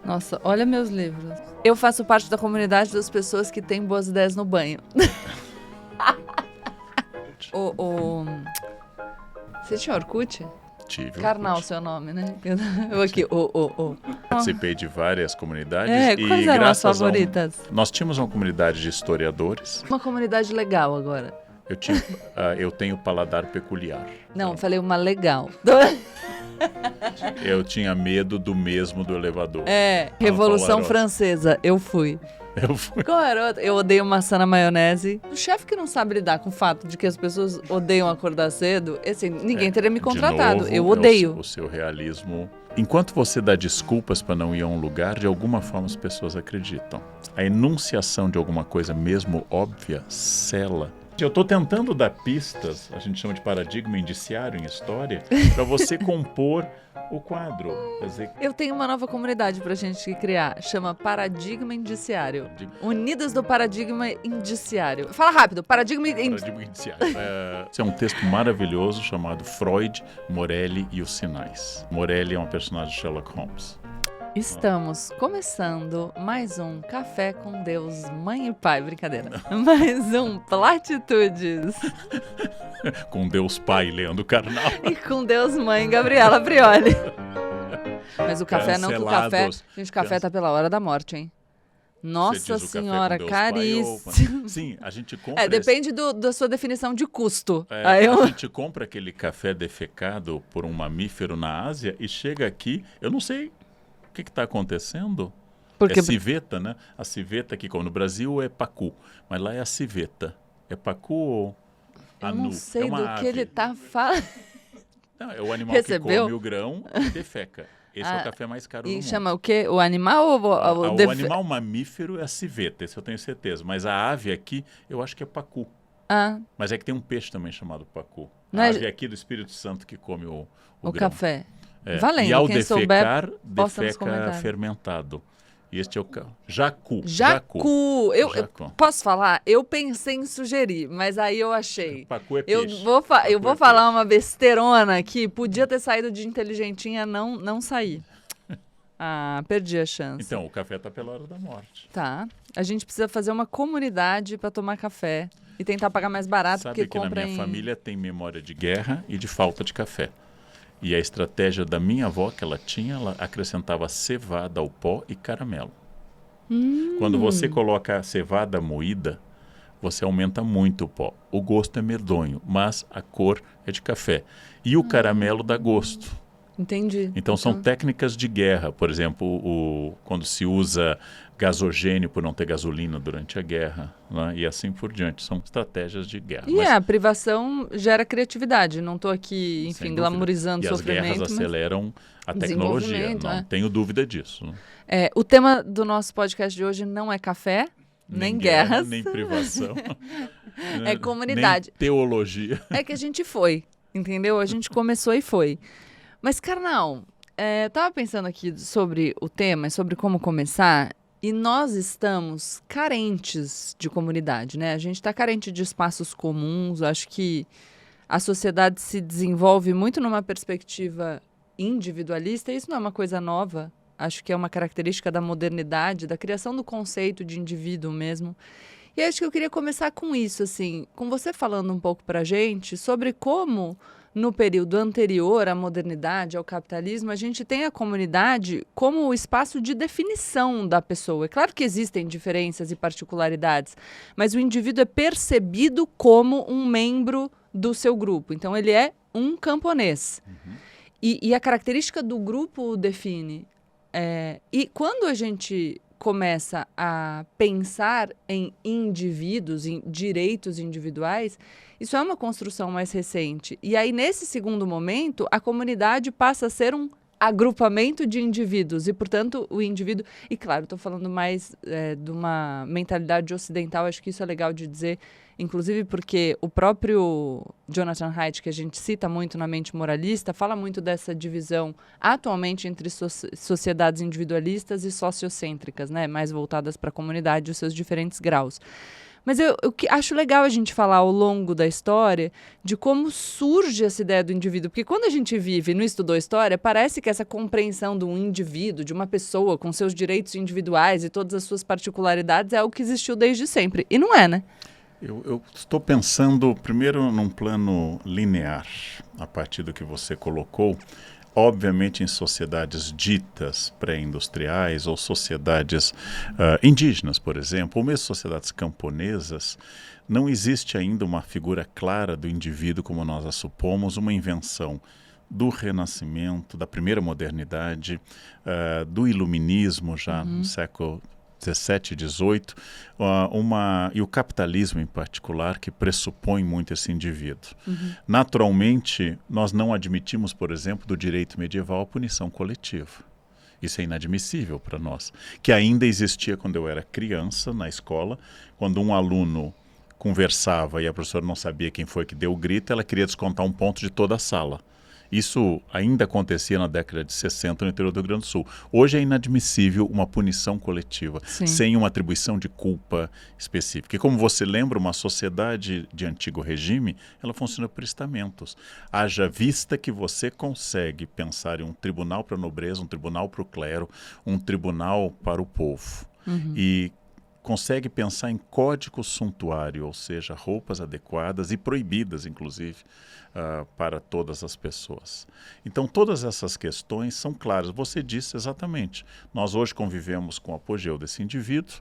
Nossa, olha meus livros. Eu faço parte da comunidade das pessoas que têm boas ideias no banho. Você tinha Orkut? Tive. Karnal, seu nome, né? Eu aqui, Participei de várias comunidades. Quais eram as favoritas? Nós tínhamos uma comunidade de historiadores. Uma comunidade legal agora. Eu tenho paladar peculiar. Não, eu falei uma legal. Eu tinha medo do mesmo do elevador. Revolução Francesa, eu fui. Qual era outra? Eu odeio maçã na maionese. O chefe que não sabe lidar com o fato de que as pessoas odeiam acordar cedo, assim, ninguém teria me contratado. Novo, eu odeio. O seu realismo. Enquanto você dá desculpas para não ir a um lugar, de alguma forma as pessoas acreditam. A enunciação de alguma coisa, mesmo óbvia, sela. Eu estou tentando dar pistas, a gente chama de paradigma indiciário em história, para você compor o quadro. Quer dizer, eu tenho uma nova comunidade pra gente criar, chama Paradigma Indiciário. Unidas do Paradigma Indiciário. Fala rápido, Paradigma Indiciário. Esse é um texto maravilhoso chamado Freud, Morelli e os Sinais. Morelli é um personagem de Sherlock Holmes. Estamos começando mais um Café com Deus, Mãe e Pai, brincadeira. Mais um Platitudes. Com Deus Pai, Leandro Carnal. E com Deus Mãe, Gabriela Prioli. Mas o café não, que o café... Gente, o café tá pela hora da morte, hein? Nossa Senhora, caríssimo. Sim, a gente compra... depende da sua definição de custo. A gente compra aquele café defecado por um mamífero na Ásia e chega aqui, eu não sei... O que está acontecendo? Porque... É civeta, né? A civeta aqui, como no Brasil, é pacu. Mas lá é a civeta. É pacu ou anu? Eu não sei do ave. Que ele está falando. Não, é o animal que come o grão e defeca. Esse é o café mais caro do mundo. E chama o quê? O animal ou o animal mamífero é a civeta, esse eu tenho certeza. Mas a ave aqui, eu acho que é pacu. Mas é que tem um peixe também chamado pacu. A ave aqui do Espírito Santo que come o grão. Café. Valendo, e ao quem defecar, souber, defeca fermentado. E este é o jacu. Jacu. Eu posso falar? Eu pensei em sugerir, mas aí eu achei. Pacu é peixe. Eu vou falar uma besteirona que podia ter saído de inteligentinha, não sair. Perdi a chance. Então, o café tá pela hora da morte. Tá. A gente precisa fazer uma comunidade para tomar café e tentar pagar mais barato. Sabe porque que na minha família tem memória de guerra e de falta de café. E a estratégia da minha avó que ela tinha, ela acrescentava cevada ao pó e caramelo. Quando você coloca a cevada moída, você aumenta muito o pó. O gosto é medonho, mas a cor é de café. E o caramelo dá gosto. Entendi. Então são técnicas de guerra. Por exemplo, quando se usa gasogênio por não ter gasolina durante a guerra, né? E assim por diante. São estratégias de guerra. E a privação gera criatividade. Não estou aqui, enfim, glamorizando o sofrimento. E as guerras aceleram a tecnologia. Não tenho dúvida disso. O tema do nosso podcast de hoje não é café, nem guerras. Nem privação. É comunidade. Nem teologia. É que a gente foi, entendeu? A gente começou e foi. Mas, Karnal, eu estava pensando aqui sobre o tema, sobre como começar, e nós estamos carentes de comunidade, né? A gente está carente de espaços comuns, acho que a sociedade se desenvolve muito numa perspectiva individualista, e isso não é uma coisa nova, acho que é uma característica da modernidade, da criação do conceito de indivíduo mesmo. E acho que eu queria começar com isso, assim, com você falando um pouco pra gente sobre como... No período anterior à modernidade, ao capitalismo, a gente tem a comunidade como o espaço de definição da pessoa. É claro que existem diferenças e particularidades, mas o indivíduo é percebido como um membro do seu grupo. Então, ele é um camponês. E a característica do grupo o define. E quando a gente começa a pensar em indivíduos, em direitos individuais, isso é uma construção mais recente. E aí, nesse segundo momento, a comunidade passa a ser um agrupamento de indivíduos. E, portanto, o indivíduo... E, claro, estou falando mais de uma mentalidade ocidental. Acho que isso é legal de dizer, inclusive porque o próprio Jonathan Haidt, que a gente cita muito na Mente Moralista, fala muito dessa divisão atualmente entre sociedades individualistas e sociocêntricas, né? Mais voltadas para a comunidade e os seus diferentes graus. Mas eu acho legal a gente falar ao longo da história de como surge essa ideia do indivíduo. Porque quando a gente vive e não estudou história, parece que essa compreensão de um indivíduo, de uma pessoa com seus direitos individuais e todas as suas particularidades é algo que existiu desde sempre. E não é, né? Eu estou pensando primeiro num plano linear, a partir do que você colocou. Obviamente, em sociedades ditas pré-industriais ou sociedades indígenas, por exemplo, ou mesmo sociedades camponesas, não existe ainda uma figura clara do indivíduo como nós a supomos, uma invenção do Renascimento, da primeira modernidade, do Iluminismo já no século 17 e 18, e o capitalismo em particular, que pressupõe muito esse indivíduo. Naturalmente, nós não admitimos, por exemplo, do direito medieval a punição coletiva. Isso é inadmissível para nós, que ainda existia quando eu era criança na escola, quando um aluno conversava e a professora não sabia quem foi que deu o grito, ela queria descontar um ponto de toda a sala. Isso ainda acontecia na década de 60 no interior do Rio Grande do Sul. Hoje é inadmissível uma punição coletiva, sem uma atribuição de culpa específica. E como você lembra, uma sociedade de antigo regime, ela funciona por estamentos. Haja vista que você consegue pensar em um tribunal para a nobreza, um tribunal para o clero, um tribunal para o povo. E consegue pensar em código suntuário, ou seja, roupas adequadas e proibidas, inclusive, para todas as pessoas. Então, todas essas questões são claras. Você disse exatamente. Nós hoje convivemos com o apogeu desse indivíduo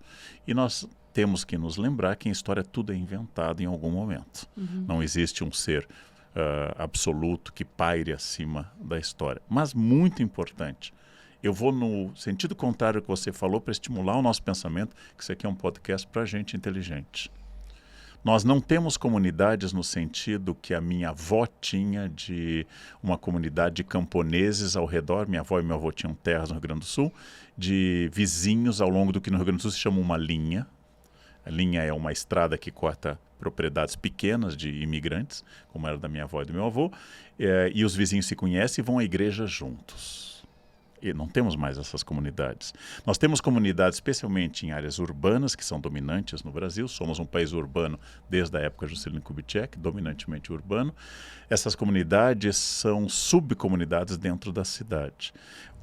e nós temos que nos lembrar que em história tudo é inventado em algum momento. Não existe um ser absoluto que paire acima da história. Mas, muito importante, eu vou no sentido contrário que você falou para estimular o nosso pensamento, que isso aqui é um podcast para gente inteligente. Nós não temos comunidades no sentido que a minha avó tinha de uma comunidade de camponeses ao redor. Minha avó e meu avô tinham terras no Rio Grande do Sul, de vizinhos ao longo do que no Rio Grande do Sul se chama uma linha. A linha é uma estrada que corta propriedades pequenas de imigrantes, como era da minha avó e do meu avô, e os vizinhos se conhecem e vão à igreja juntos. E não temos mais essas comunidades. Nós temos comunidades, especialmente em áreas urbanas, que são dominantes no Brasil. Somos um país urbano desde a época de Juscelino Kubitschek, dominantemente urbano. Essas comunidades são subcomunidades dentro da cidade.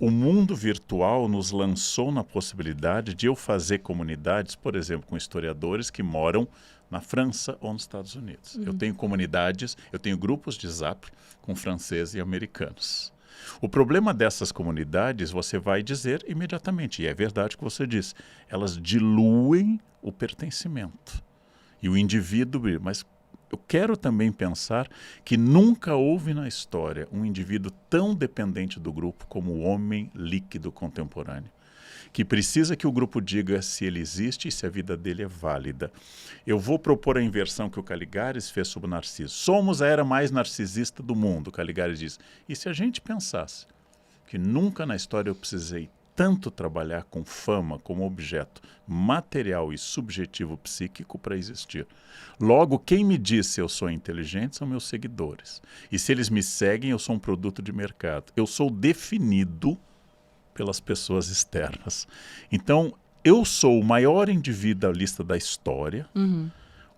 O mundo virtual nos lançou na possibilidade de eu fazer comunidades, por exemplo, com historiadores que moram na França ou nos Estados Unidos. Eu tenho comunidades, eu tenho grupos de Zap com franceses e americanos. O problema dessas comunidades, você vai dizer imediatamente, e é verdade o que você disse, elas diluem o pertencimento. E o indivíduo, mas eu quero também pensar que nunca houve na história um indivíduo tão dependente do grupo como o homem líquido contemporâneo, que precisa que o grupo diga se ele existe e se a vida dele é válida. Eu vou propor a inversão que o Caligares fez sobre o Narciso. Somos a era mais narcisista do mundo, o Caligares diz. E se a gente pensasse que nunca na história eu precisei tanto trabalhar com fama como objeto material e subjetivo psíquico para existir. Logo, quem me diz se eu sou inteligente são meus seguidores. E se eles me seguem, eu sou um produto de mercado. Eu sou definido pelas pessoas externas. Então, eu sou o maior individualista da história,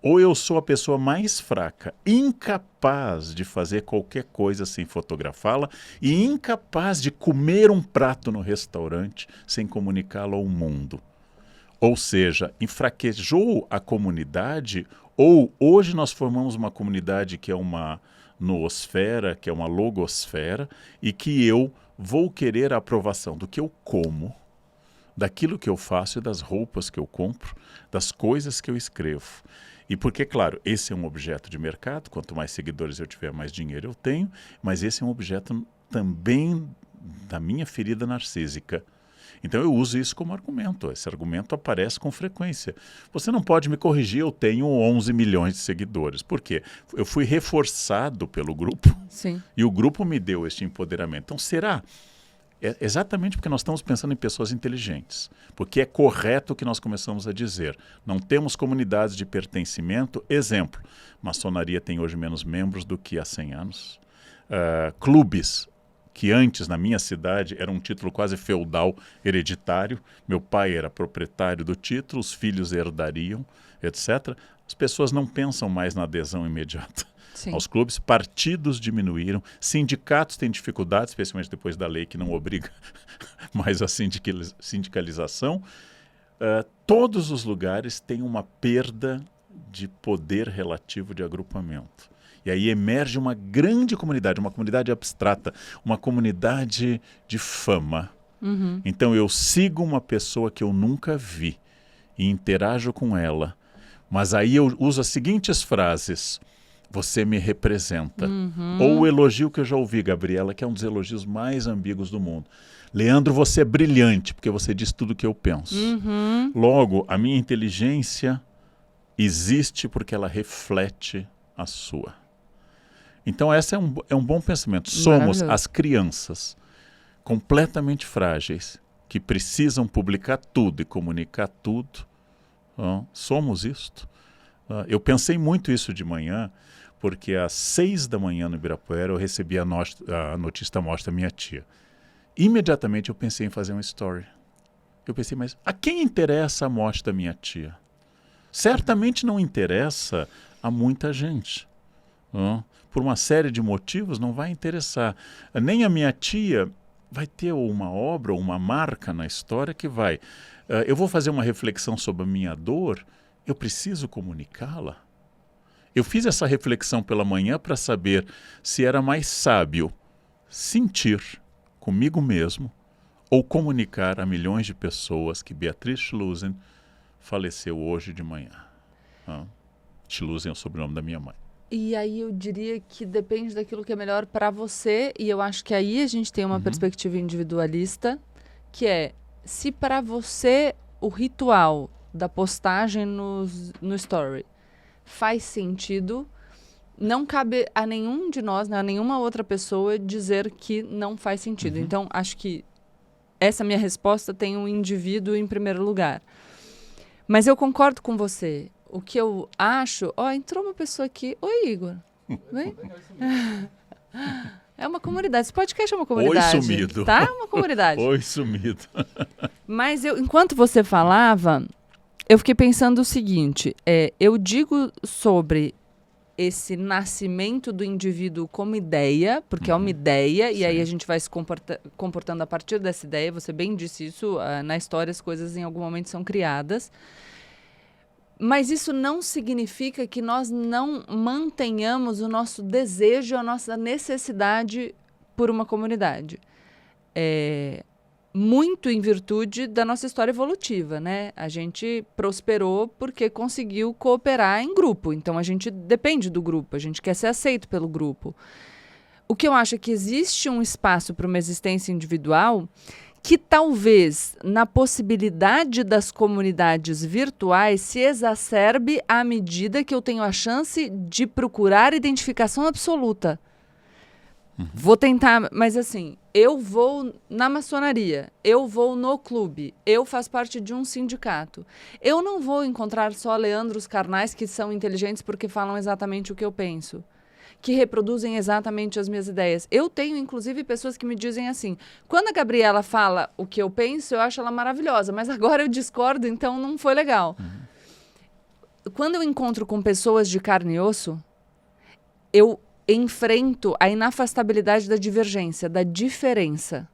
ou eu sou a pessoa mais fraca, incapaz de fazer qualquer coisa sem fotografá-la e incapaz de comer um prato no restaurante sem comunicá-lo ao mundo. Ou seja, enfraquejou a comunidade, ou hoje nós formamos uma comunidade que é uma noosfera, que é uma logosfera, e que eu vou querer a aprovação do que eu como, daquilo que eu faço e das roupas que eu compro, das coisas que eu escrevo. E porque, claro, esse é um objeto de mercado, quanto mais seguidores eu tiver, mais dinheiro eu tenho, mas esse é um objeto também da minha ferida narcísica. Então eu uso isso como argumento. Esse argumento aparece com frequência. Você não pode me corrigir, eu tenho 11 milhões de seguidores. Por quê? Eu fui reforçado pelo grupo. Sim. E o grupo me deu este empoderamento. Então será? É exatamente porque nós estamos pensando em pessoas inteligentes. Porque é correto o que nós começamos a dizer. Não temos comunidades de pertencimento. Exemplo, maçonaria tem hoje menos membros do que há 100 anos. Clubes, que antes, na minha cidade, era um título quase feudal, hereditário. Meu pai era proprietário do título, os filhos herdariam, etc. As pessoas não pensam mais na adesão imediata Sim. aos clubes, partidos diminuíram, sindicatos têm dificuldades, especialmente depois da lei que não obriga mais a sindicalização. Todos os lugares têm uma perda de poder relativo de agrupamento. E aí emerge uma grande comunidade, uma comunidade abstrata, uma comunidade de fama. Uhum. Então eu sigo uma pessoa que eu nunca vi e interajo com ela, mas aí eu uso as seguintes frases: você me representa. Ou o elogio que eu já ouvi, Gabriela, que é um dos elogios mais ambíguos do mundo. Leandro, você é brilhante, porque você diz tudo o que eu penso. Logo, a minha inteligência existe porque ela reflete a sua. Então, esse é um bom pensamento. Somos as crianças completamente frágeis, que precisam publicar tudo e comunicar tudo. Somos isto. Eu pensei muito isso de manhã, porque às 6 da manhã no Ibirapuera eu recebi a notícia da morte da minha tia. Imediatamente eu pensei em fazer uma story. Eu pensei, mas a quem interessa a morte da minha tia? Certamente não interessa a muita gente. Por uma série de motivos não vai interessar. Nem a minha tia vai ter uma obra ou uma marca na história que vai. Eu vou fazer uma reflexão sobre a minha dor, eu preciso comunicá-la. Eu fiz essa reflexão pela manhã para saber se era mais sábio sentir comigo mesmo ou comunicar a milhões de pessoas que Beatriz Schlusen faleceu hoje de manhã. Schlusen é o sobrenome da minha mãe. E aí eu diria que depende daquilo que é melhor para você, e eu acho que aí a gente tem uma perspectiva individualista, que é, se para você o ritual da postagem no story faz sentido, não cabe a nenhum de nós, né, a nenhuma outra pessoa dizer que não faz sentido. Então, acho que essa minha resposta tem um indivíduo em primeiro lugar. Mas eu concordo com você. O que eu acho... entrou uma pessoa aqui. Oi, Igor. Vem. É uma comunidade. Esse podcast é uma comunidade. Oi, sumido. Tá? É uma comunidade. Oi, sumido. Mas enquanto você falava, eu fiquei pensando o seguinte. Eu digo sobre esse nascimento do indivíduo como ideia, porque é uma ideia, e aí a gente vai se comportando a partir dessa ideia. Você bem disse isso, na história as coisas em algum momento são criadas. Mas isso não significa que nós não mantenhamos o nosso desejo, a nossa necessidade por uma comunidade. Muito em virtude da nossa história evolutiva, né? A gente prosperou porque conseguiu cooperar em grupo. Então, a gente depende do grupo, a gente quer ser aceito pelo grupo. O que eu acho é que existe um espaço para uma existência individual que talvez, na possibilidade das comunidades virtuais, se exacerbe à medida que eu tenho a chance de procurar identificação absoluta. Vou tentar, mas assim, eu vou na maçonaria, eu vou no clube, eu faço parte de um sindicato. Eu não vou encontrar só leandros carnais que são inteligentes porque falam exatamente o que eu penso, que reproduzem exatamente as minhas ideias. Eu tenho, inclusive, pessoas que me dizem assim, quando a Gabriela fala o que eu penso, eu acho ela maravilhosa, mas agora eu discordo, então não foi legal. Quando eu encontro com pessoas de carne e osso, eu enfrento a inafastabilidade da divergência, da diferença.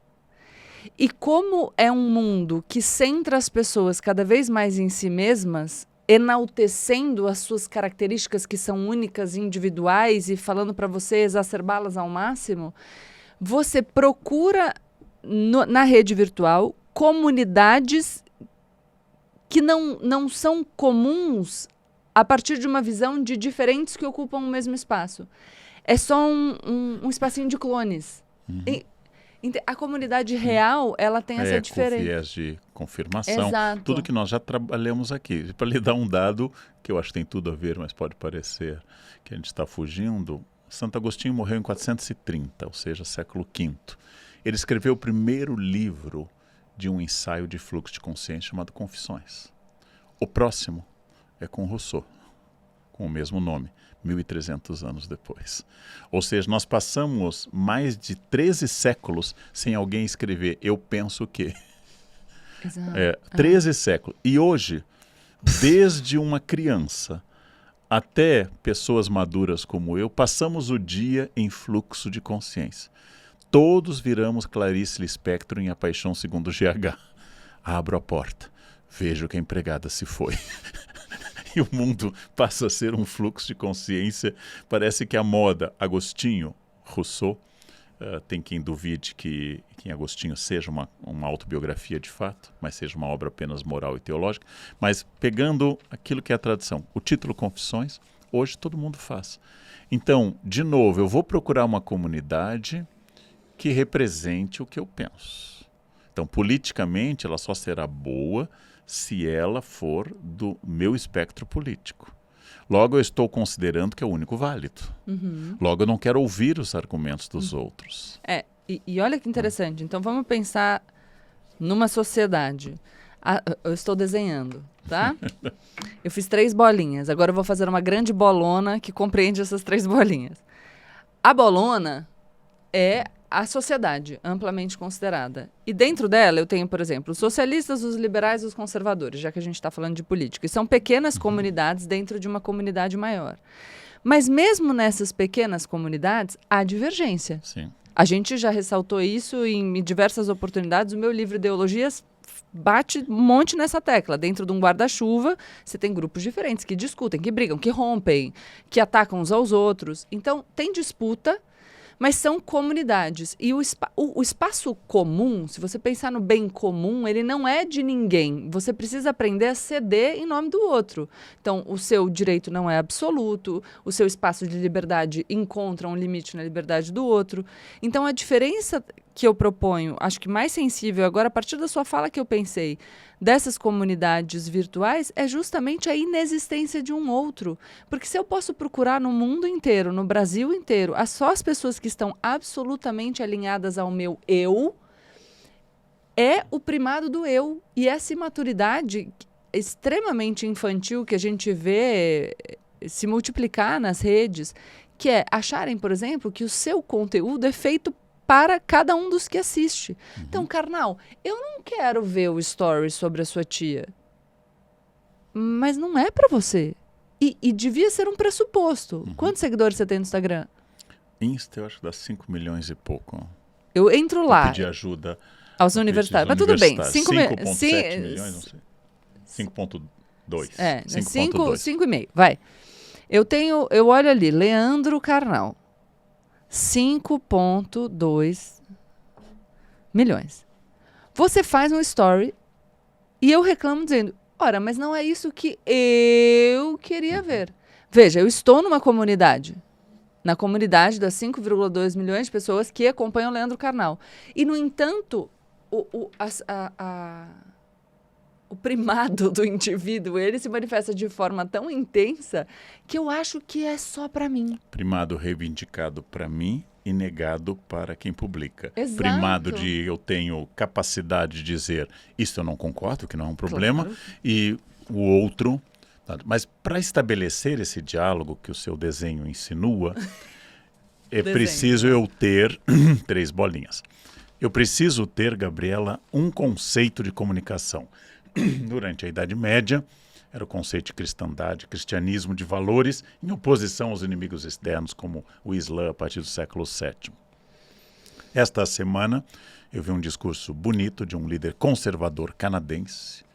E como é um mundo que centra as pessoas cada vez mais em si mesmas, enaltecendo as suas características que são únicas, individuais, e falando para você exacerbá-las ao máximo, você procura na rede virtual comunidades que não são comuns a partir de uma visão de diferentes que ocupam o mesmo espaço. É só um espacinho de clones. A comunidade real, ela tem essa diferença. Com viés de confirmação. Exato. Tudo que nós já trabalhamos aqui. Para lhe dar um dado, que eu acho que tem tudo a ver, mas pode parecer que a gente está fugindo, Santo Agostinho morreu em 430, ou seja, século V. Ele escreveu o primeiro livro de um ensaio de fluxo de consciência chamado Confissões. O próximo é com Rousseau, com o mesmo nome. 1.300 anos depois. Ou seja, nós passamos mais de 13 séculos sem alguém escrever eu penso que. Exato. 13 séculos. E hoje, desde uma criança até pessoas maduras como eu, passamos o dia em fluxo de consciência. Todos viramos Clarice Lispector em A Paixão Segundo GH. Abro a porta, vejo que a empregada se foi. E o mundo passa a ser um fluxo de consciência. Parece que a moda, Agostinho, Rousseau, tem quem duvide que Agostinho seja uma autobiografia de fato, mas seja uma obra apenas moral e teológica. Mas pegando aquilo que é a tradição, o título Confissões, hoje todo mundo faz. Então, de novo, eu vou procurar uma comunidade que represente o que eu penso. Então, politicamente, ela só será boa se ela for do meu espectro político. Logo, eu estou considerando que é o único válido. Logo, eu não quero ouvir os argumentos dos outros. E olha que interessante. Então, vamos pensar numa sociedade. Eu estou desenhando, tá? Eu fiz 3 bolinhas. Agora eu vou fazer uma grande bolona que compreende essas 3 bolinhas. A bolona é a sociedade amplamente considerada. E dentro dela eu tenho, por exemplo, os socialistas, os liberais e os conservadores, já que a gente está falando de política. E são pequenas comunidades dentro de uma comunidade maior. Mas mesmo nessas pequenas comunidades, há divergência. Sim. A gente já ressaltou isso em diversas oportunidades. O meu livro Ideologias bate um monte nessa tecla. Dentro de um guarda-chuva, você tem grupos diferentes que discutem, que brigam, que rompem, que atacam uns aos outros. Então, tem disputa, mas são comunidades. E o espaço comum, se você pensar no bem comum, ele não é de ninguém. Você precisa aprender a ceder em nome do outro. Então, o seu direito não é absoluto, o seu espaço de liberdade encontra um limite na liberdade do outro. Então, a diferença que eu proponho, acho que mais sensível agora, a partir da sua fala que eu pensei, dessas comunidades virtuais, é justamente a inexistência de um outro. Porque se eu posso procurar no mundo inteiro, no Brasil inteiro, só as pessoas que estão absolutamente alinhadas ao meu eu, é o primado do eu. E essa imaturidade extremamente infantil que a gente vê se multiplicar nas redes, que é acharem, por exemplo, que o seu conteúdo é feito para cada um dos que assiste. Então, carnal, eu não quero ver o story sobre a sua tia. Mas não é para você. E devia ser um pressuposto. Quantos seguidores você tem no Instagram? Insta, eu acho que dá 5 milhões e pouco. Eu entro lá. Pedir ajuda aos universitários. Mas tudo bem. 5,7 milhões, não sei. 5,2. 5,5. Vai. Eu olho ali, Leandro Carnal. 5,2 milhões. Você faz um story e eu reclamo dizendo, ora, mas não é isso que eu queria ver. Veja, eu estou numa comunidade. Na comunidade das 5,2 milhões de pessoas que acompanham o Leandro Carnal. E, no entanto, o primado do indivíduo, ele se manifesta de forma tão intensa que eu acho que é só para mim. Primado reivindicado para mim e negado para quem publica. Exato. Primado de eu tenho capacidade de dizer isso eu não concordo, que não é um problema, claro. E o outro... Mas para estabelecer esse diálogo que o seu desenho insinua, é preciso eu ter 3 bolinhas. Eu preciso ter, Gabriela, um conceito de comunicação. Durante a Idade Média, era o conceito de cristandade, cristianismo, de valores, em oposição aos inimigos externos, como o Islã, a partir do século VII. Esta semana, eu vi um discurso bonito de um líder conservador canadense,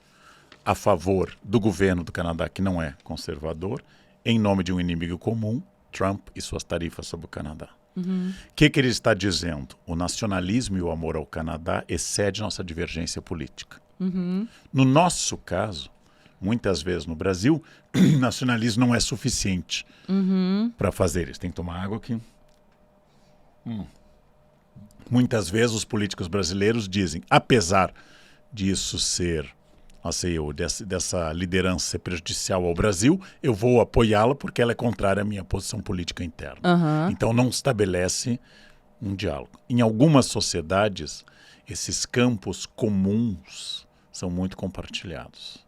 a favor do governo do Canadá, que não é conservador, em nome de um inimigo comum, Trump e suas tarifas sobre o Canadá. O que ele está dizendo? O nacionalismo e o amor ao Canadá excede nossa divergência política. No nosso caso, muitas vezes no Brasil, nacionalismo não é suficiente para fazer isso. Tem que tomar água aqui. Muitas vezes os políticos brasileiros dizem, apesar disso ser, dessa liderança ser prejudicial ao Brasil, eu vou apoiá-la porque ela é contrária à minha posição política interna. Então não estabelece um diálogo. Em algumas sociedades, esses campos comuns são muito compartilhados.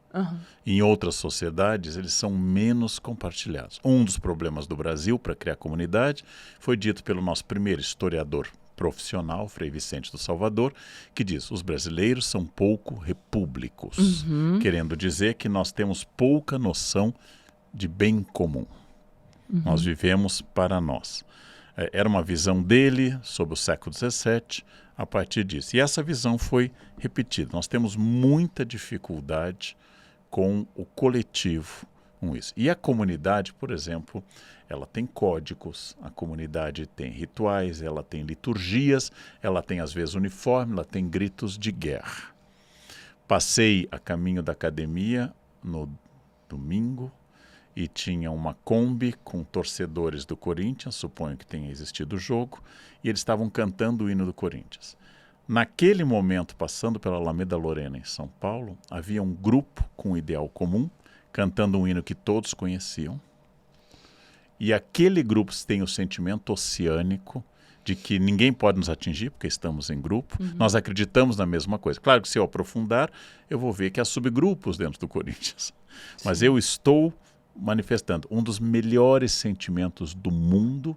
Em outras sociedades, eles são menos compartilhados. Um dos problemas do Brasil para criar comunidade foi dito pelo nosso primeiro historiador profissional, Frei Vicente do Salvador, que diz, os brasileiros são pouco repúblicos, querendo dizer que nós temos pouca noção de bem comum. Nós vivemos para nós. Era uma visão dele sobre o século XVII, a partir disso. E essa visão foi repetida. Nós temos muita dificuldade com o coletivo, com isso. E a comunidade, por exemplo, ela tem códigos, a comunidade tem rituais, ela tem liturgias, ela tem às vezes uniforme, ela tem gritos de guerra. Passei a caminho da academia no domingo e tinha uma Kombi com torcedores do Corinthians, suponho que tenha existido o jogo, e eles estavam cantando o hino do Corinthians. Naquele momento, passando pela Alameda Lorena, em São Paulo, havia um grupo com um ideal comum, cantando um hino que todos conheciam, e aquele grupo tem o sentimento oceânico de que ninguém pode nos atingir, porque estamos em grupo, nós acreditamos na mesma coisa. Claro que se eu aprofundar, eu vou ver que há subgrupos dentro do Corinthians, mas eu estou manifestando um dos melhores sentimentos do mundo,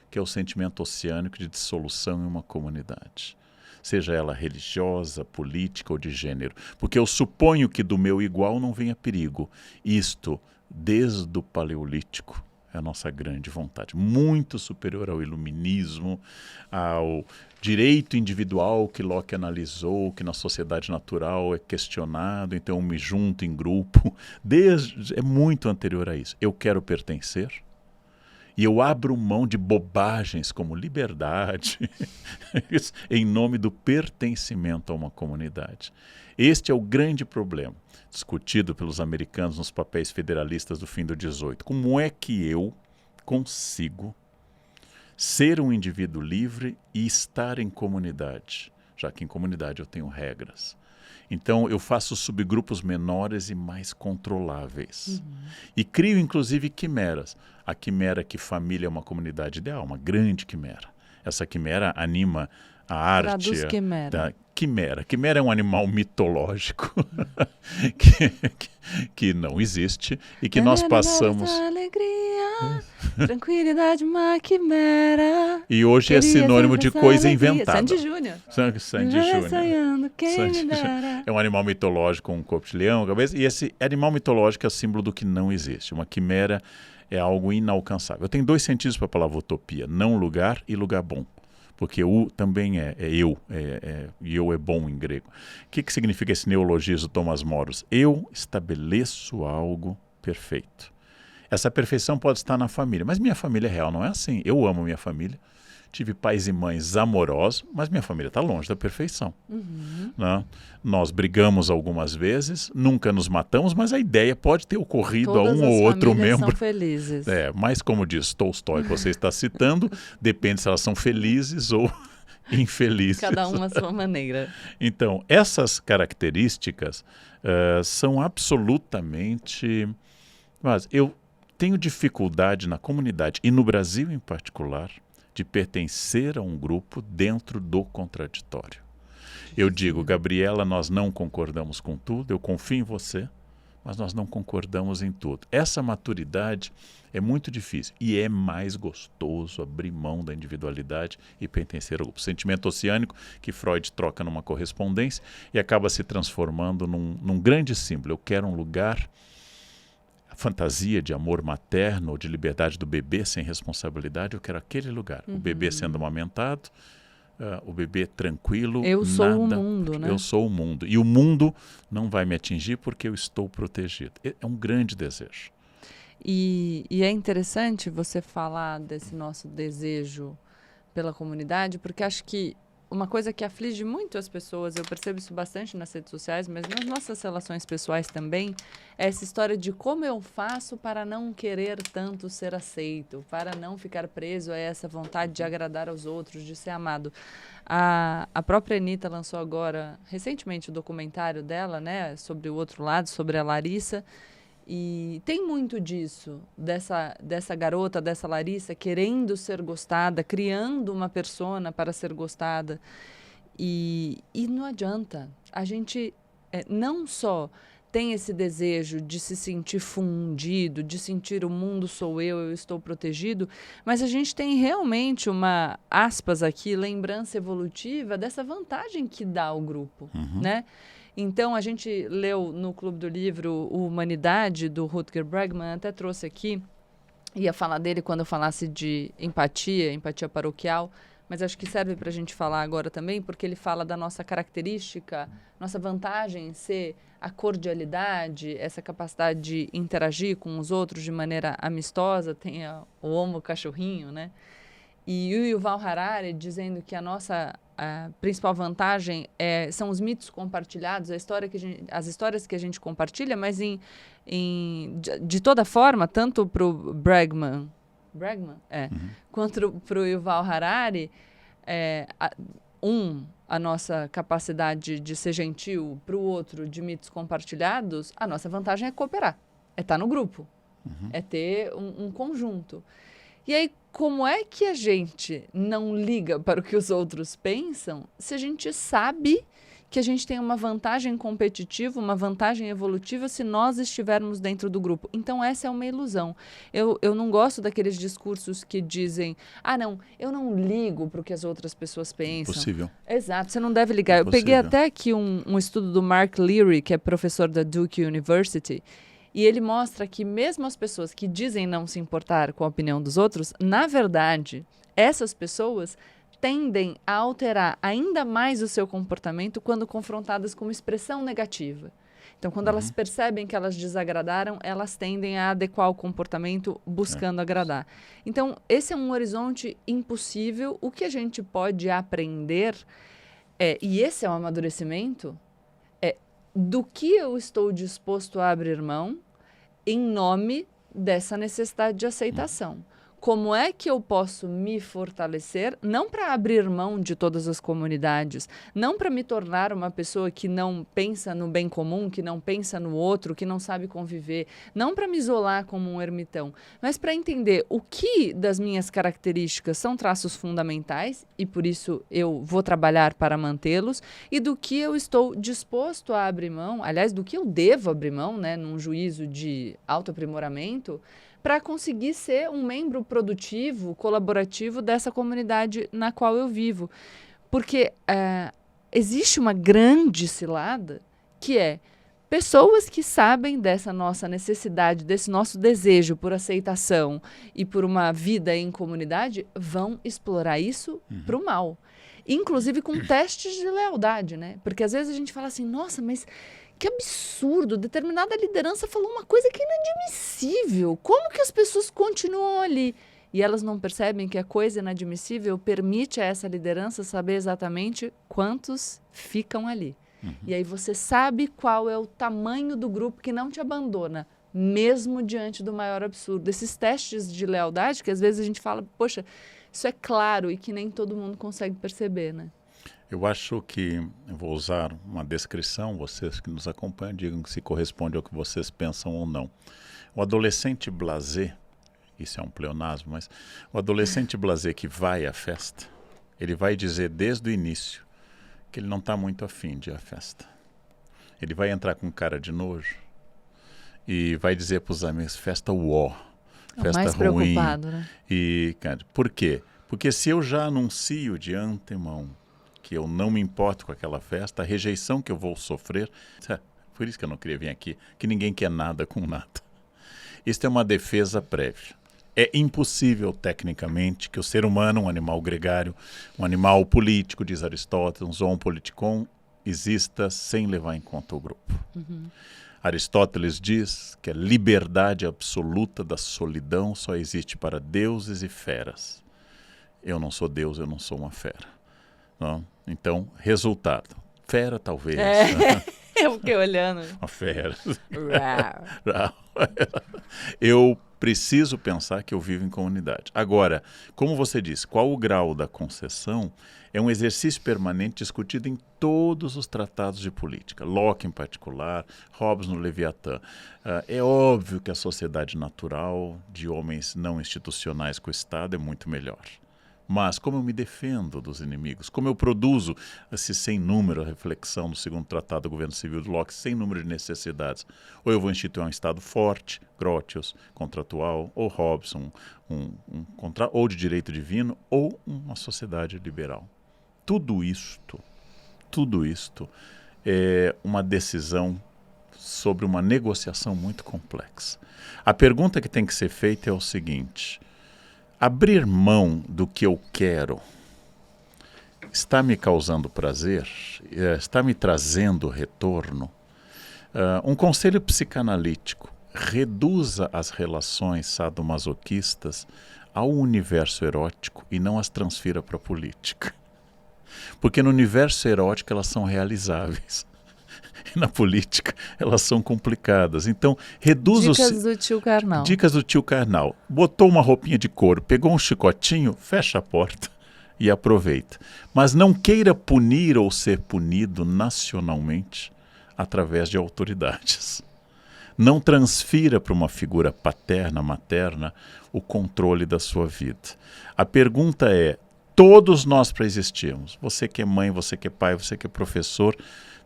que é o sentimento oceânico de dissolução em uma comunidade. Seja ela religiosa, política ou de gênero. Porque eu suponho que do meu igual não venha perigo. Isto, desde o Paleolítico, é a nossa grande vontade. Muito superior ao iluminismo, ao direito individual que Locke analisou, que na sociedade natural é questionado, então eu me junto em grupo. É muito anterior a isso. Eu quero pertencer. E eu abro mão de bobagens como liberdade em nome do pertencimento a uma comunidade. Este é o grande problema, discutido pelos americanos nos papéis federalistas do fim do 18. Como é que eu consigo ser um indivíduo livre e estar em comunidade? Já que em comunidade eu tenho regras. Então, eu faço subgrupos menores e mais controláveis. E crio, inclusive, quimeras. A quimera que família é uma comunidade ideal, uma grande quimera. Essa quimera anima a arte. Traduz quimera. Da quimera. Quimera é um animal mitológico que não existe e que nós passamos... Alegria, tranquilidade, uma quimera. E hoje é sinônimo de coisa inventada. Sandy Júnior. Sandy Júnior. Sonhando, quem me dera. É um animal mitológico, um corpo de leão, cabeça, e esse animal mitológico é o símbolo do que não existe. Uma quimera é algo inalcançável. Eu tenho dois sentidos para a palavra utopia: não lugar e lugar bom. Porque o também é eu, e eu é bom em grego. O que significa esse neologismo do Thomas Moros? Eu estabeleço algo perfeito. Essa perfeição pode estar na família, mas minha família real não é assim. Eu amo minha família, tive pais e mães amorosos, mas minha família está longe da perfeição. Né? Nós brigamos algumas vezes, nunca nos matamos, mas a ideia pode ter ocorrido a um ou outro membro. São felizes. Mas como diz Tolstói, que você está citando, depende se elas são felizes ou infelizes. Cada uma à sua maneira. Então, essas características são absolutamente... Mas eu tenho dificuldade na comunidade, e no Brasil em particular, de pertencer a um grupo dentro do contraditório. Eu digo, Gabriela, nós não concordamos com tudo, eu confio em você, mas nós não concordamos em tudo. Essa maturidade é muito difícil e é mais gostoso abrir mão da individualidade e pertencer ao grupo. O sentimento oceânico que Freud troca numa correspondência e acaba se transformando num grande símbolo. Eu quero um lugar... A fantasia de amor materno ou de liberdade do bebê sem responsabilidade, eu quero aquele lugar. O bebê sendo amamentado, o bebê tranquilo. Eu sou o mundo, né? Eu sou o mundo. E o mundo não vai me atingir porque eu estou protegido. É um grande desejo. E é interessante você falar desse nosso desejo pela comunidade, porque acho que uma coisa que aflige muito as pessoas, eu percebo isso bastante nas redes sociais, mas nas nossas relações pessoais também, é essa história de como eu faço para não querer tanto ser aceito, para não ficar preso a essa vontade de agradar aos outros, de ser amado. A própria Anitta lançou agora, recentemente, o documentário dela, né, sobre o outro lado, sobre a Larissa. E tem muito disso, dessa garota, dessa Larissa, querendo ser gostada, criando uma persona para ser gostada. E não adianta. A gente não só tem esse desejo de se sentir fundido, de sentir o mundo sou eu estou protegido, mas a gente tem realmente uma, aspas aqui, lembrança evolutiva dessa vantagem que dá ao grupo, né? Então, a gente leu no Clube do Livro o Humanidade, do Rutger Bregman, até trouxe aqui, ia falar dele quando eu falasse de empatia paroquial, mas acho que serve para a gente falar agora também, porque ele fala da nossa característica, nossa vantagem em ser a cordialidade, essa capacidade de interagir com os outros de maneira amistosa, tem o homo cachorrinho, né? E o Yuval Harari dizendo que a nossa principal vantagem são os mitos compartilhados, as histórias que a gente compartilha, mas de toda forma, tanto para o Bregman, quanto para o Yuval Harari, a nossa capacidade de ser gentil, para o outro, de mitos compartilhados, a nossa vantagem é cooperar, é estar no grupo, é ter um conjunto. E aí, como é que a gente não liga para o que os outros pensam se a gente sabe que a gente tem uma vantagem competitiva, uma vantagem evolutiva se nós estivermos dentro do grupo? Então, essa é uma ilusão. Eu não gosto daqueles discursos que dizem, não, eu não ligo para o que as outras pessoas pensam. Impossível. Exato, você não deve ligar. Eu peguei até aqui um estudo do Mark Leary, que é professor da Duke University, e ele mostra que mesmo as pessoas que dizem não se importar com a opinião dos outros, na verdade, essas pessoas tendem a alterar ainda mais o seu comportamento quando confrontadas com uma expressão negativa. Então, quando elas percebem que elas desagradaram, elas tendem a adequar o comportamento buscando agradar. Então, esse é um horizonte impossível. O que a gente pode aprender, e esse é um amadurecimento, do que eu estou disposto a abrir mão em nome dessa necessidade de aceitação. Como é que eu posso me fortalecer, não para abrir mão de todas as comunidades, não para me tornar uma pessoa que não pensa no bem comum, que não pensa no outro, que não sabe conviver, não para me isolar como um ermitão, mas para entender o que das minhas características são traços fundamentais e por isso eu vou trabalhar para mantê-los e do que eu estou disposto a abrir mão, aliás, do que eu devo abrir mão, né, num juízo de autoaprimoramento, para conseguir ser um membro produtivo, colaborativo dessa comunidade na qual eu vivo. Porque existe uma grande cilada que é pessoas que sabem dessa nossa necessidade, desse nosso desejo por aceitação e por uma vida em comunidade, vão explorar isso para o mal. Inclusive com testes de lealdade, né? Porque às vezes a gente fala assim, nossa, mas que absurdo, determinada liderança falou uma coisa que é inadmissível. Como que as pessoas continuam ali? E elas não percebem que a coisa inadmissível permite a essa liderança saber exatamente quantos ficam ali. E aí você sabe qual é o tamanho do grupo que não te abandona, mesmo diante do maior absurdo. Esses testes de lealdade que às vezes a gente fala, poxa, isso é claro e que nem todo mundo consegue perceber, né? Eu acho que, eu vou usar uma descrição, vocês que nos acompanham, digam se corresponde ao que vocês pensam ou não. O adolescente blasé, isso é um pleonasmo, mas o adolescente blasé que vai à festa, ele vai dizer desde o início que ele não está muito afim de ir à festa. Ele vai entrar com cara de nojo e vai dizer para os amigos, festa uó, festa mais ruim. Preocupado, né? E, cara, por quê? Porque se eu já anuncio de antemão que eu não me importo com aquela festa, a rejeição que eu vou sofrer, por isso que eu não queria vir aqui, que ninguém quer nada com nada. Isso é uma defesa prévia. É impossível, tecnicamente, que o ser humano, um animal gregário, um animal político, diz Aristóteles, um zoon politikon, exista sem levar em conta o grupo. Aristóteles diz que a liberdade absoluta da solidão só existe para deuses e feras. Eu não sou Deus, eu não sou uma fera. Não? Então, resultado. Fera, talvez. Eu fiquei olhando. Uma fera. Eu preciso pensar que eu vivo em comunidade. Agora, como você disse, qual o grau da concessão é um exercício permanente discutido em todos os tratados de política. Locke em particular, Hobbes no Leviatã. É óbvio que a sociedade natural de homens não institucionais com o Estado é muito melhor. Mas como eu me defendo dos inimigos, como eu produzo esse sem número, a reflexão do segundo tratado do governo civil de Locke, sem número de necessidades. Ou eu vou instituir um Estado forte, Grotius, contratual, ou Hobbes, ou de direito divino, ou uma sociedade liberal. Tudo isto é uma decisão sobre uma negociação muito complexa. A pergunta que tem que ser feita é o seguinte: abrir mão do que eu quero está me causando prazer? Está me trazendo retorno? Um conselho psicanalítico: reduza as relações sadomasoquistas ao universo erótico e não as transfira para a política. Porque no universo erótico elas são realizáveis. E na política elas são complicadas. Então, reduza Dicas do tio Karnal. Dicas do tio Karnal. Botou uma roupinha de couro, pegou um chicotinho, fecha a porta e aproveita. Mas não queira punir ou ser punido nacionalmente através de autoridades. Não transfira para uma figura paterna, materna, o controle da sua vida. A pergunta é: todos nós, para existirmos, você que é mãe, você que é pai, você que é professor,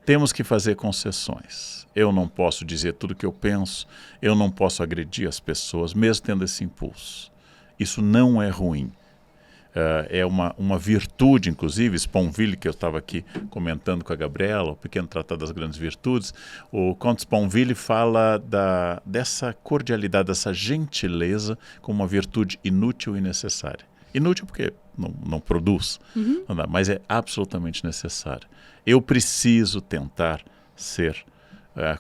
temos que fazer concessões. Eu não posso dizer tudo o que eu penso, eu não posso agredir as pessoas, mesmo tendo esse impulso. Isso não é ruim. É uma virtude, inclusive, Sponville, que eu estava aqui comentando com a Gabriela, o Pequeno Tratado das Grandes Virtudes, o Comte Sponville fala dessa cordialidade, dessa gentileza como uma virtude inútil e necessária. Inútil porque não produz, mas é absolutamente necessário. Eu preciso tentar ser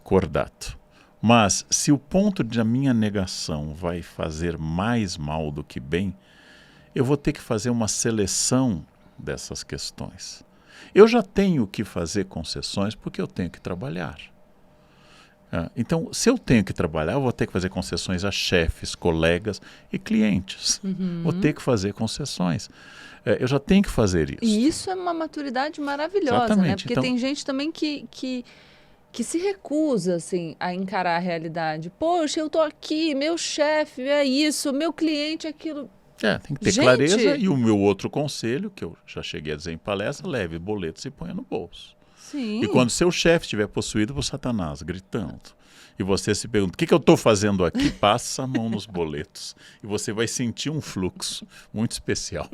cordato. Mas se o ponto da minha negação vai fazer mais mal do que bem, eu vou ter que fazer uma seleção dessas questões. Eu já tenho que fazer concessões porque eu tenho que trabalhar. Então, se eu tenho que trabalhar, eu vou ter que fazer concessões a chefes, colegas e clientes. Vou ter que fazer concessões. Eu já tenho que fazer isso. E isso é uma maturidade maravilhosa, Exatamente. né? Porque então, tem gente também que se recusa, assim, a encarar a realidade. Poxa, eu tô aqui, meu chefe é isso, meu cliente é aquilo. tem que ter clareza. E o meu outro conselho, que eu já cheguei a dizer em palestra: leve boletos e ponha no bolso. Sim. E quando seu chefe estiver possuído por Satanás, gritando, e você se pergunta: o que eu estou fazendo aqui? Passa a mão nos boletos. E você vai sentir um fluxo muito especial.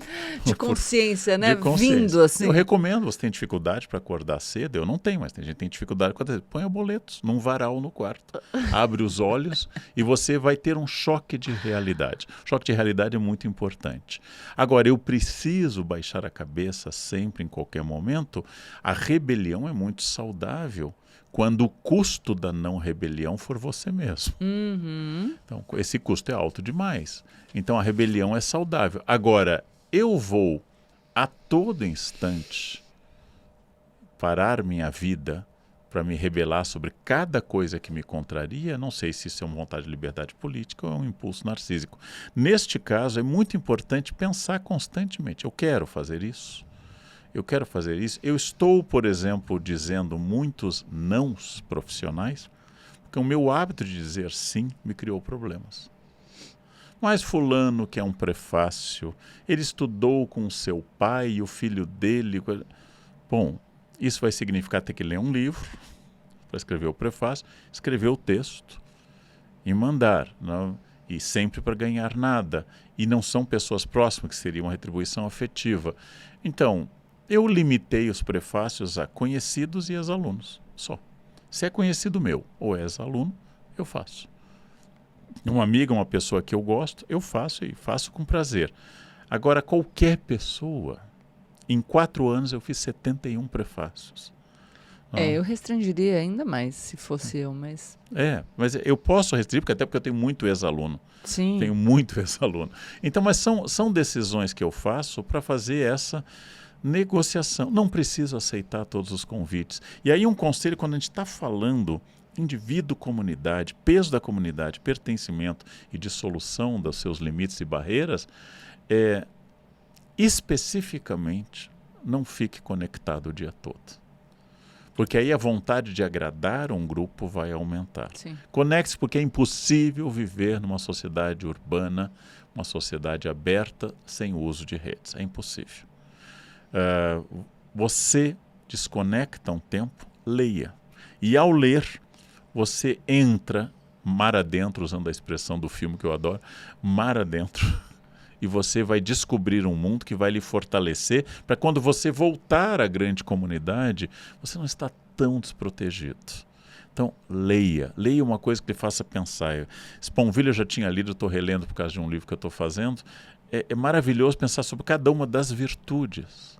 De consciência, né? De consciência. Vindo assim. Eu recomendo, você tem dificuldade para acordar cedo? Eu não tenho, mas tem gente que tem dificuldade para acordar cedo. Põe boletos num varal no quarto. Abre os olhos e você vai ter um choque de realidade. O choque de realidade é muito importante. Agora, eu preciso baixar a cabeça sempre, em qualquer momento. A rebelião é muito saudável quando o custo da não rebelião for você mesmo. Então, esse custo é alto demais. Então, a rebelião é saudável. Agora, eu vou a todo instante parar minha vida para me rebelar sobre cada coisa que me contraria. Não sei se isso é uma vontade de liberdade política ou é um impulso narcísico. Neste caso, é muito importante pensar constantemente: eu quero fazer isso? Eu quero fazer isso. Eu estou, por exemplo, dizendo muitos nãos profissionais, porque o meu hábito de dizer sim me criou problemas. Mas fulano, que é um prefácio, ele estudou com seu pai e o filho dele. Bom, isso vai significar ter que ler um livro para escrever o prefácio, escrever o texto e mandar, não? E sempre para ganhar nada. E não são pessoas próximas, que seria uma retribuição afetiva. Então, eu limitei os prefácios a conhecidos e ex-alunos, só. Se é conhecido meu ou é ex-aluno, eu faço. Um amigo, uma pessoa que eu gosto, eu faço e faço com prazer. Agora, qualquer pessoa, em 4 anos eu fiz 71 prefácios. Eu restringiria ainda mais se fosse eu, mas... Mas eu posso restringir, até porque eu tenho muito ex-aluno. Sim. Tenho muito ex-aluno. Então, mas são decisões que eu faço para fazer essa negociação. Não preciso aceitar todos os convites. E aí um conselho, quando a gente está falando indivíduo, comunidade, peso da comunidade, pertencimento e dissolução dos seus limites e barreiras, especificamente, não fique conectado o dia todo. Porque aí a vontade de agradar um grupo vai aumentar. Conecte-se, porque é impossível viver numa sociedade urbana, uma sociedade aberta, sem o uso de redes. É impossível. Você desconecta um tempo, leia. E ao ler, você entra mar adentro, usando a expressão do filme que eu adoro, mar adentro, e você vai descobrir um mundo que vai lhe fortalecer para quando você voltar à grande comunidade, você não está tão desprotegido. Então, leia uma coisa que lhe faça pensar. Sponville eu já tinha lido, estou relendo por causa de um livro que eu estou fazendo. É maravilhoso pensar sobre cada uma das virtudes.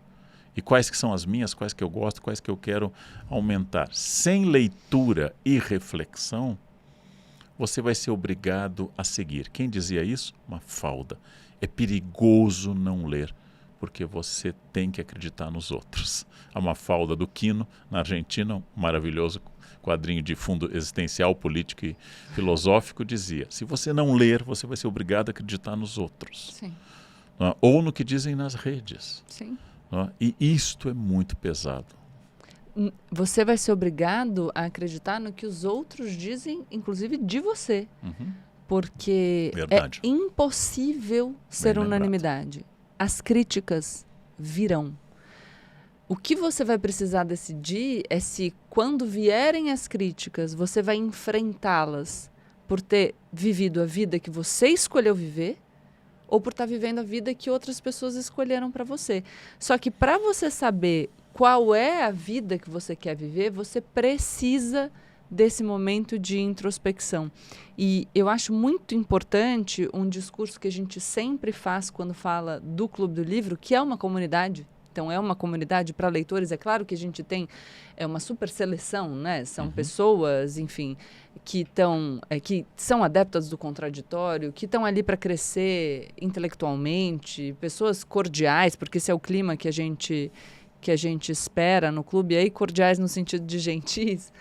E quais que são as minhas, quais que eu gosto, quais que eu quero aumentar. Sem leitura e reflexão, você vai ser obrigado a seguir. Quem dizia isso? Mafalda. É perigoso não ler, porque você tem que acreditar nos outros. A Mafalda do Quino, na Argentina, um maravilhoso quadrinho de fundo existencial, político e filosófico, dizia: se você não ler, você vai ser obrigado a acreditar nos outros. Sim. Ou no que dizem nas redes. Sim. E isto é muito pesado. Você vai ser obrigado a acreditar no que os outros dizem, inclusive de você. Uhum. Porque Verdade. é impossível ser Bem unanimidade. As críticas virão. O que você vai precisar decidir é se, quando vierem as críticas, você vai enfrentá-las por ter vivido a vida que você escolheu viver ou por estar vivendo a vida que outras pessoas escolheram para você. Só que para você saber qual é a vida que você quer viver, você precisa desse momento de introspecção. E eu acho muito importante um discurso que a gente sempre faz quando fala do Clube do Livro, que é uma comunidade. Então, é uma comunidade para leitores. É claro que a gente tem uma super seleção, né? São pessoas, enfim, que são adeptas do contraditório, que estão ali para crescer intelectualmente, pessoas cordiais, porque esse é o clima que a gente espera no clube, e aí cordiais no sentido de gentis.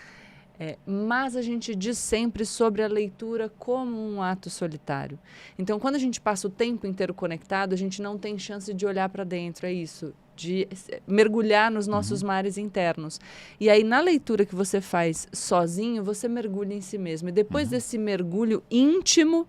Mas a gente diz sempre sobre a leitura como um ato solitário. Então, quando a gente passa o tempo inteiro conectado, a gente não tem chance de olhar para dentro, é isso, de mergulhar nos nossos mares internos. E aí, na leitura que você faz sozinho, você mergulha em si mesmo. E depois desse mergulho íntimo,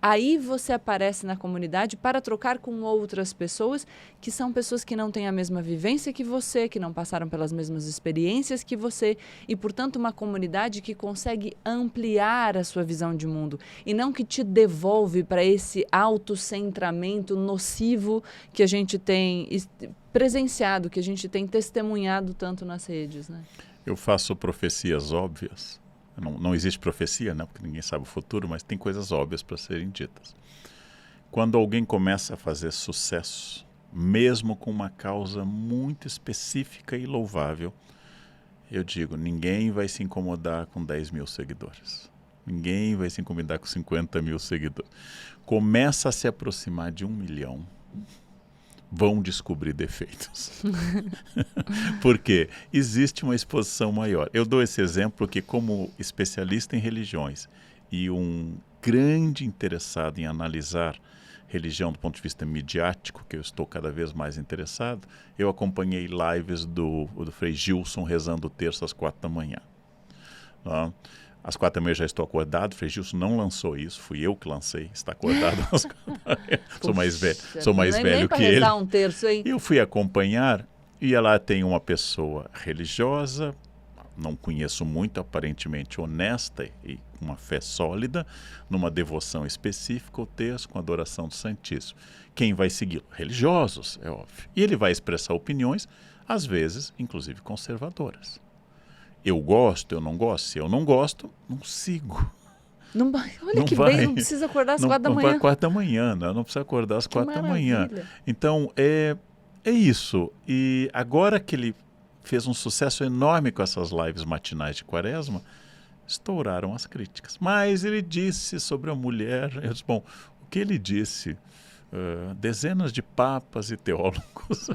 aí você aparece na comunidade para trocar com outras pessoas, que são pessoas que não têm a mesma vivência que você, que não passaram pelas mesmas experiências que você, e, portanto, uma comunidade que consegue ampliar a sua visão de mundo e não que te devolve para esse autocentramento nocivo que a gente tem presenciado, que a gente tem testemunhado tanto nas redes, né? Eu faço profecias óbvias. Não existe profecia, né? Porque ninguém sabe o futuro, mas tem coisas óbvias para serem ditas. Quando alguém começa a fazer sucesso, mesmo com uma causa muito específica e louvável, eu digo, ninguém vai se incomodar com 10 mil seguidores. Ninguém vai se incomodar com 50 mil seguidores. Começa a se aproximar de 1 milhão. Vão descobrir defeitos. Porque existe uma exposição maior. Eu dou esse exemplo que, como especialista em religiões e um grande interessado em analisar religião do ponto de vista midiático, que eu estou cada vez mais interessado, eu acompanhei lives do Frei Gilson rezando o terço às 4 da manhã. Às 4 da manhã eu já estou acordado. Frei Gilson não lançou isso, fui eu que lancei. Está acordado às 4 da manhã. Sou mais velho que ele. Um terço, hein? Eu fui acompanhar e lá tem uma pessoa religiosa, não conheço muito, aparentemente honesta e com uma fé sólida, numa devoção específica, o terço com adoração do Santíssimo. Quem vai segui-lo? Religiosos, é óbvio. E ele vai expressar opiniões, às vezes, inclusive conservadoras. Eu gosto, eu não gosto. Se eu não gosto, não sigo. Olha que bem, não precisa acordar às 4 da manhã. Não, 4 da manhã, não precisa acordar às 4 da manhã. Então, é isso. E agora que ele fez um sucesso enorme com essas lives matinais de Quaresma, estouraram as críticas. Mas ele disse sobre a mulher, eu disse, bom, o que ele disse? Dezenas de papas e teólogos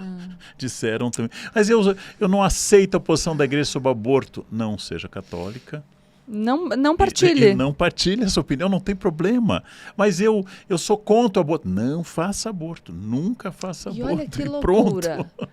disseram também. Mas eu não aceito a posição da igreja sobre aborto. Não seja católica. Não partilhe. Não partilhe essa opinião, não tem problema. Mas eu sou contra o aborto. Não faça aborto. Nunca faça aborto. E olha que loucura. Pronto.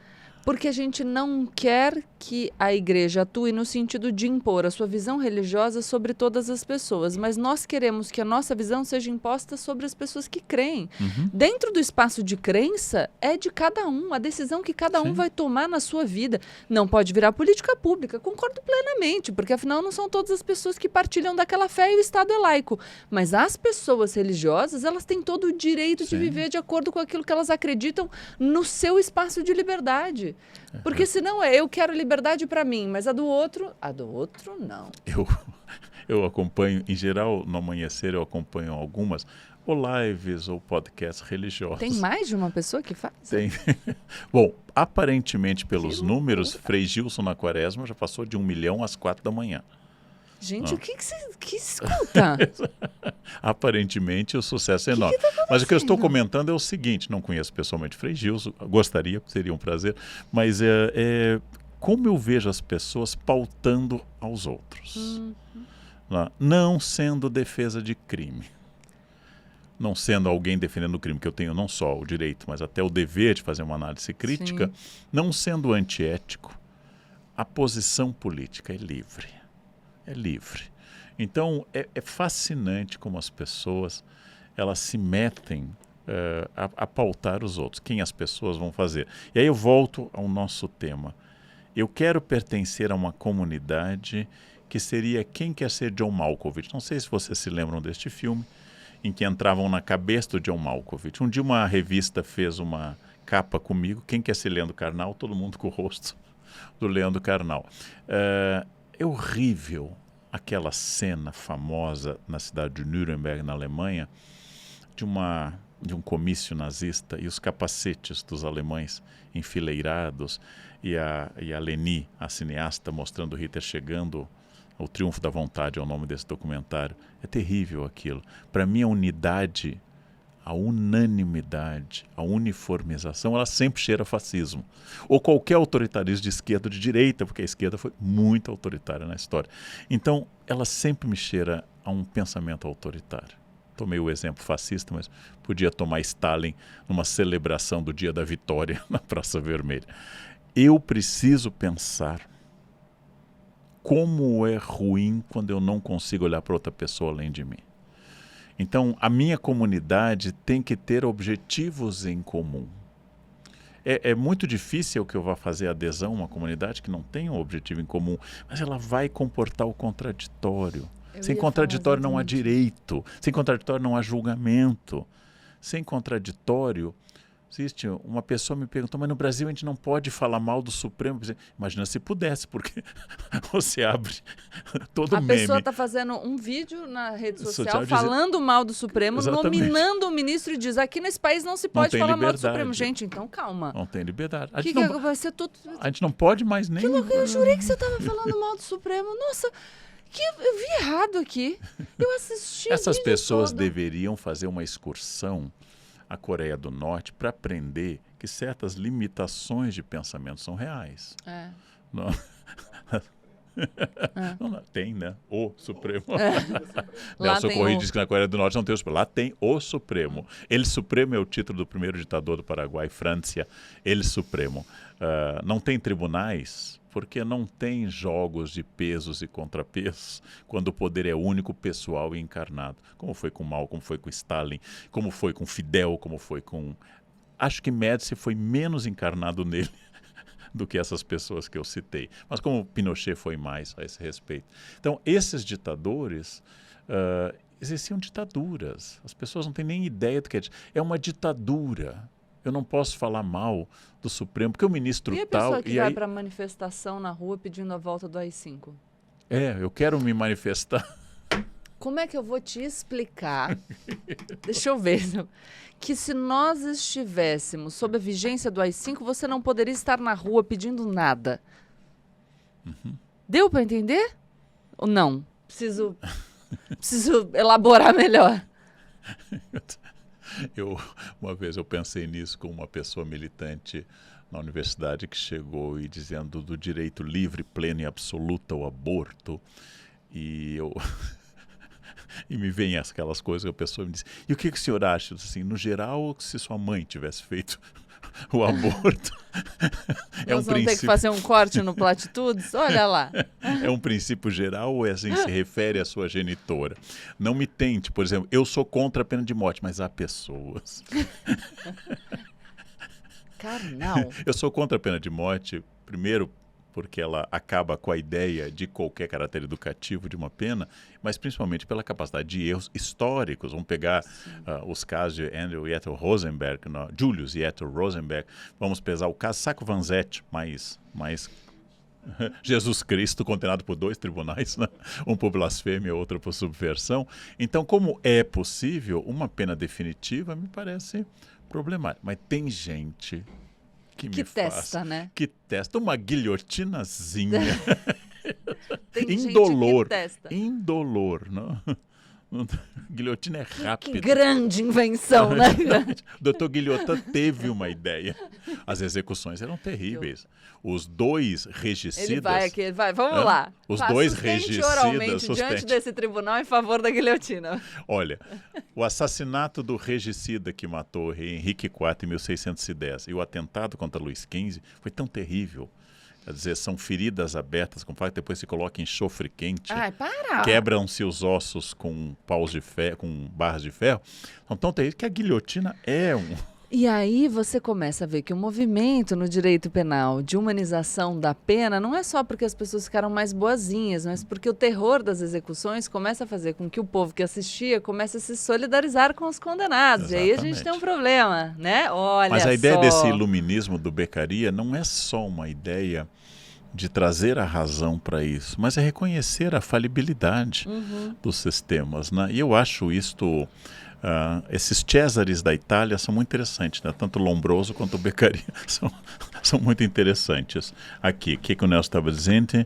Porque a gente não quer que a igreja atue no sentido de impor a sua visão religiosa sobre todas as pessoas, mas nós queremos que a nossa visão seja imposta sobre as pessoas que creem. Dentro do espaço de crença, é de cada um, a decisão que cada um vai tomar na sua vida. Não pode virar política pública, concordo plenamente, porque afinal não são todas as pessoas que partilham daquela fé e o Estado é laico. Mas as pessoas religiosas, elas têm todo o direito de viver de acordo com aquilo que elas acreditam no seu espaço de liberdade. liberdade. Porque senão eu quero liberdade para mim, mas a do outro não. Eu acompanho, em geral, no amanhecer eu acompanho algumas ou lives ou podcasts religiosos. Tem mais de uma pessoa que faz? Tem. Bom, aparentemente pelos números, Frei Gilson na Quaresma já passou de 1 milhão às 4 da manhã. Gente, o que você escuta? Aparentemente o sucesso é enorme. Mas o que eu estou comentando é o seguinte, não conheço pessoalmente Frei Gilson, gostaria, seria um prazer, mas como eu vejo as pessoas pautando aos outros. Não sendo defesa de crime. Não sendo alguém defendendo o crime, que eu tenho não só o direito, mas até o dever de fazer uma análise crítica, não sendo antiético, a posição política é livre. É livre. Então, é fascinante como as pessoas elas se metem a pautar os outros, quem as pessoas vão fazer. E aí eu volto ao nosso tema. Eu quero pertencer a uma comunidade que seria Quem Quer Ser John Malkovich. Não sei se vocês se lembram deste filme, em que entravam na cabeça do John Malkovich. Um dia uma revista fez uma capa comigo, Quem Quer Ser Leandro Carnal, todo mundo com o rosto do Leandro Carnal. É horrível aquela cena famosa na cidade de Nuremberg, na Alemanha, de um comício nazista e os capacetes dos alemães enfileirados e a Leni, a cineasta, mostrando Hitler chegando. O Triunfo da Vontade é o nome desse documentário. É terrível aquilo. Para mim, a unidade, a unanimidade, a uniformização, ela sempre cheira a fascismo. Ou qualquer autoritarismo de esquerda ou de direita, porque a esquerda foi muito autoritária na história. Então, ela sempre me cheira a um pensamento autoritário. Tomei o exemplo fascista, mas podia tomar Stalin numa celebração do Dia da Vitória na Praça Vermelha. Eu preciso pensar como é ruim quando eu não consigo olhar para outra pessoa além de mim. Então, a minha comunidade tem que ter objetivos em comum. É muito difícil que eu vá fazer adesão a uma comunidade que não tem um objetivo em comum, mas ela vai comportar o contraditório. Sem contraditório não há direito, sem contraditório não há julgamento. Sem contraditório, existe uma pessoa me perguntou, mas no Brasil a gente não pode falar mal do Supremo. Imagina se pudesse, porque você abre todo meme. A pessoa está fazendo um vídeo na rede social falando mal do Supremo, nominando o ministro e diz, aqui nesse país não se pode falar mal do Supremo. Gente, então calma. Não tem liberdade. Vai ser tudo... A gente não pode mais nem... Eu jurei que você estava falando mal do Supremo. Nossa, eu vi errado aqui. Eu assisti Essas pessoas todo. deveriam fazer uma excursão à Coreia do Norte para aprender que certas limitações de pensamento são reais. Não. Tem, né? O Supremo. Nelson Corrêa diz que na Coreia do Norte não tem o Supremo. Lá tem o Supremo. Ele Supremo é o título do primeiro ditador do Paraguai, Francia. Ele Supremo. Não tem tribunais porque não tem jogos de pesos e contrapesos quando o poder é único, pessoal e encarnado. Como foi com Mao, como foi com Stalin, como foi com Fidel, como foi com... Acho que Médici foi menos encarnado nele do que essas pessoas que eu citei. Mas como Pinochet foi mais a esse respeito. Então, esses ditadores, existiam ditaduras. As pessoas não têm nem ideia do que é. É uma ditadura. Eu não posso falar mal do Supremo, porque o ministro tal... E a pessoa que vai para manifestação na rua pedindo a volta do AI-5? Eu quero me manifestar. Como é que eu vou te explicar? Deixa eu ver. Que se nós estivéssemos sob a vigência do AI-5, você não poderia estar na rua pedindo nada. Deu para entender? Ou não? Preciso elaborar melhor. Uma vez eu pensei nisso com uma pessoa militante na universidade que chegou e dizendo do direito livre, pleno e absoluto ao aborto. E me vem aquelas coisas que a pessoa me diz, e o que o senhor acha? Assim, no geral, se sua mãe tivesse feito o aborto... Nós vamos ter que fazer um corte no Platitudes? Olha lá. É um princípio geral ou assim, se refere à sua genitora? Não me tente, por exemplo, eu sou contra a pena de morte, mas há pessoas... Carnal. Eu sou contra a pena de morte, primeiro, porque ela acaba com a ideia de qualquer caráter educativo de uma pena, mas principalmente pela capacidade de erros históricos. Vamos pegar os casos de Andrew Yeatle Rosenberg, Julius Yeatle Rosenberg, vamos pesar o caso Sacco Vanzetti, mais Jesus Cristo condenado por 2 tribunais, né? Um por blasfêmia, outro por subversão. Então, como é possível uma pena definitiva, me parece problemático. Mas tem gente que testa, né? Que testa uma guilhotinazinha. Tem indolor, gente que testa. Indolor, não? Guilhotina é rápido. Que grande invenção, né? O Dr. Guilhotin teve uma ideia. As execuções eram terríveis. Os 2 regicidas... Ele vai aqui, vamos lá. Os 2 regicidas... oralmente diante desse tribunal em favor da guilhotina. Olha, o assassinato do regicida que matou o rei Henrique IV em 1610 e o atentado contra Luís XV foi tão terrível. Quer dizer, são feridas abertas com faca, depois se coloca em enxofre quente. Ai, para! Quebram-se os ossos com paus de ferro, com barras de ferro. São tão terríveis que a guilhotina é um... E aí você começa a ver que o movimento no direito penal de humanização da pena não é só porque as pessoas ficaram mais boazinhas, mas porque o terror das execuções começa a fazer com que o povo que assistia comece a se solidarizar com os condenados. Exatamente. E aí a gente tem um problema, né? Olha Mas a ideia só. desse iluminismo do Beccaria não é só uma ideia de trazer a razão para isso, mas é reconhecer a falibilidade dos sistemas, né? E eu acho isto... esses Cesares da Itália são muito interessantes, né? Tanto o Lombroso quanto o Beccaria são muito interessantes. Aqui, o que o Nelson estava dizendo?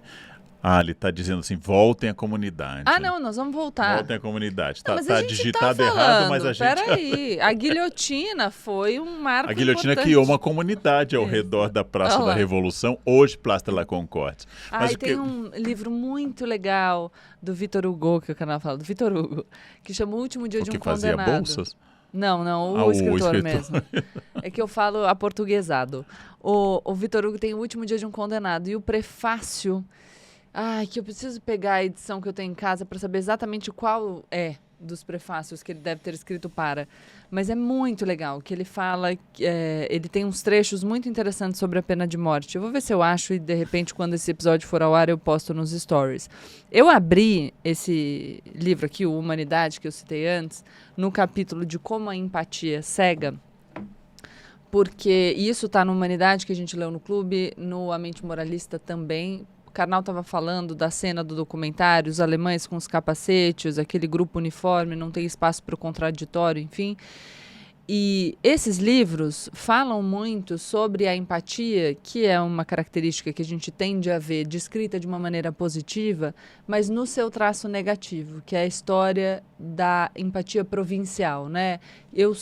Ele está dizendo assim, voltem à comunidade. Não, nós vamos voltar. Voltem à comunidade. Está digitado errado, mas a gente... Peraí, a guilhotina foi um marco A guilhotina importante. criou uma comunidade ao redor da Praça da Revolução, hoje Place de la Concorde. Mas tem um livro muito legal do Victor Hugo, que o canal fala, do Victor Hugo, que chama O Último Dia de um fazia Condenado. Bolsas? Não, o escritor mesmo. É que eu falo aportuguesado. O Victor Hugo tem O Último Dia de um Condenado, e o prefácio... que eu preciso pegar a edição que eu tenho em casa para saber exatamente qual é dos prefácios que ele deve ter escrito para. Mas é muito legal, que ele fala, ele tem uns trechos muito interessantes sobre a pena de morte. Eu vou ver se eu acho e, de repente, quando esse episódio for ao ar, eu posto nos stories. Eu abri esse livro aqui, o Humanidade, que eu citei antes, no capítulo de como a empatia cega, porque isso está no Humanidade, que a gente leu no clube, no A Mente Moralista também. O Karnal estava falando da cena do documentário, os alemães com os capacetes, aquele grupo uniforme, não tem espaço para o contraditório, enfim. E esses livros falam muito sobre a empatia, que é uma característica que a gente tende a ver descrita de uma maneira positiva, mas no seu traço negativo, que é a história da empatia provincial, né? Eu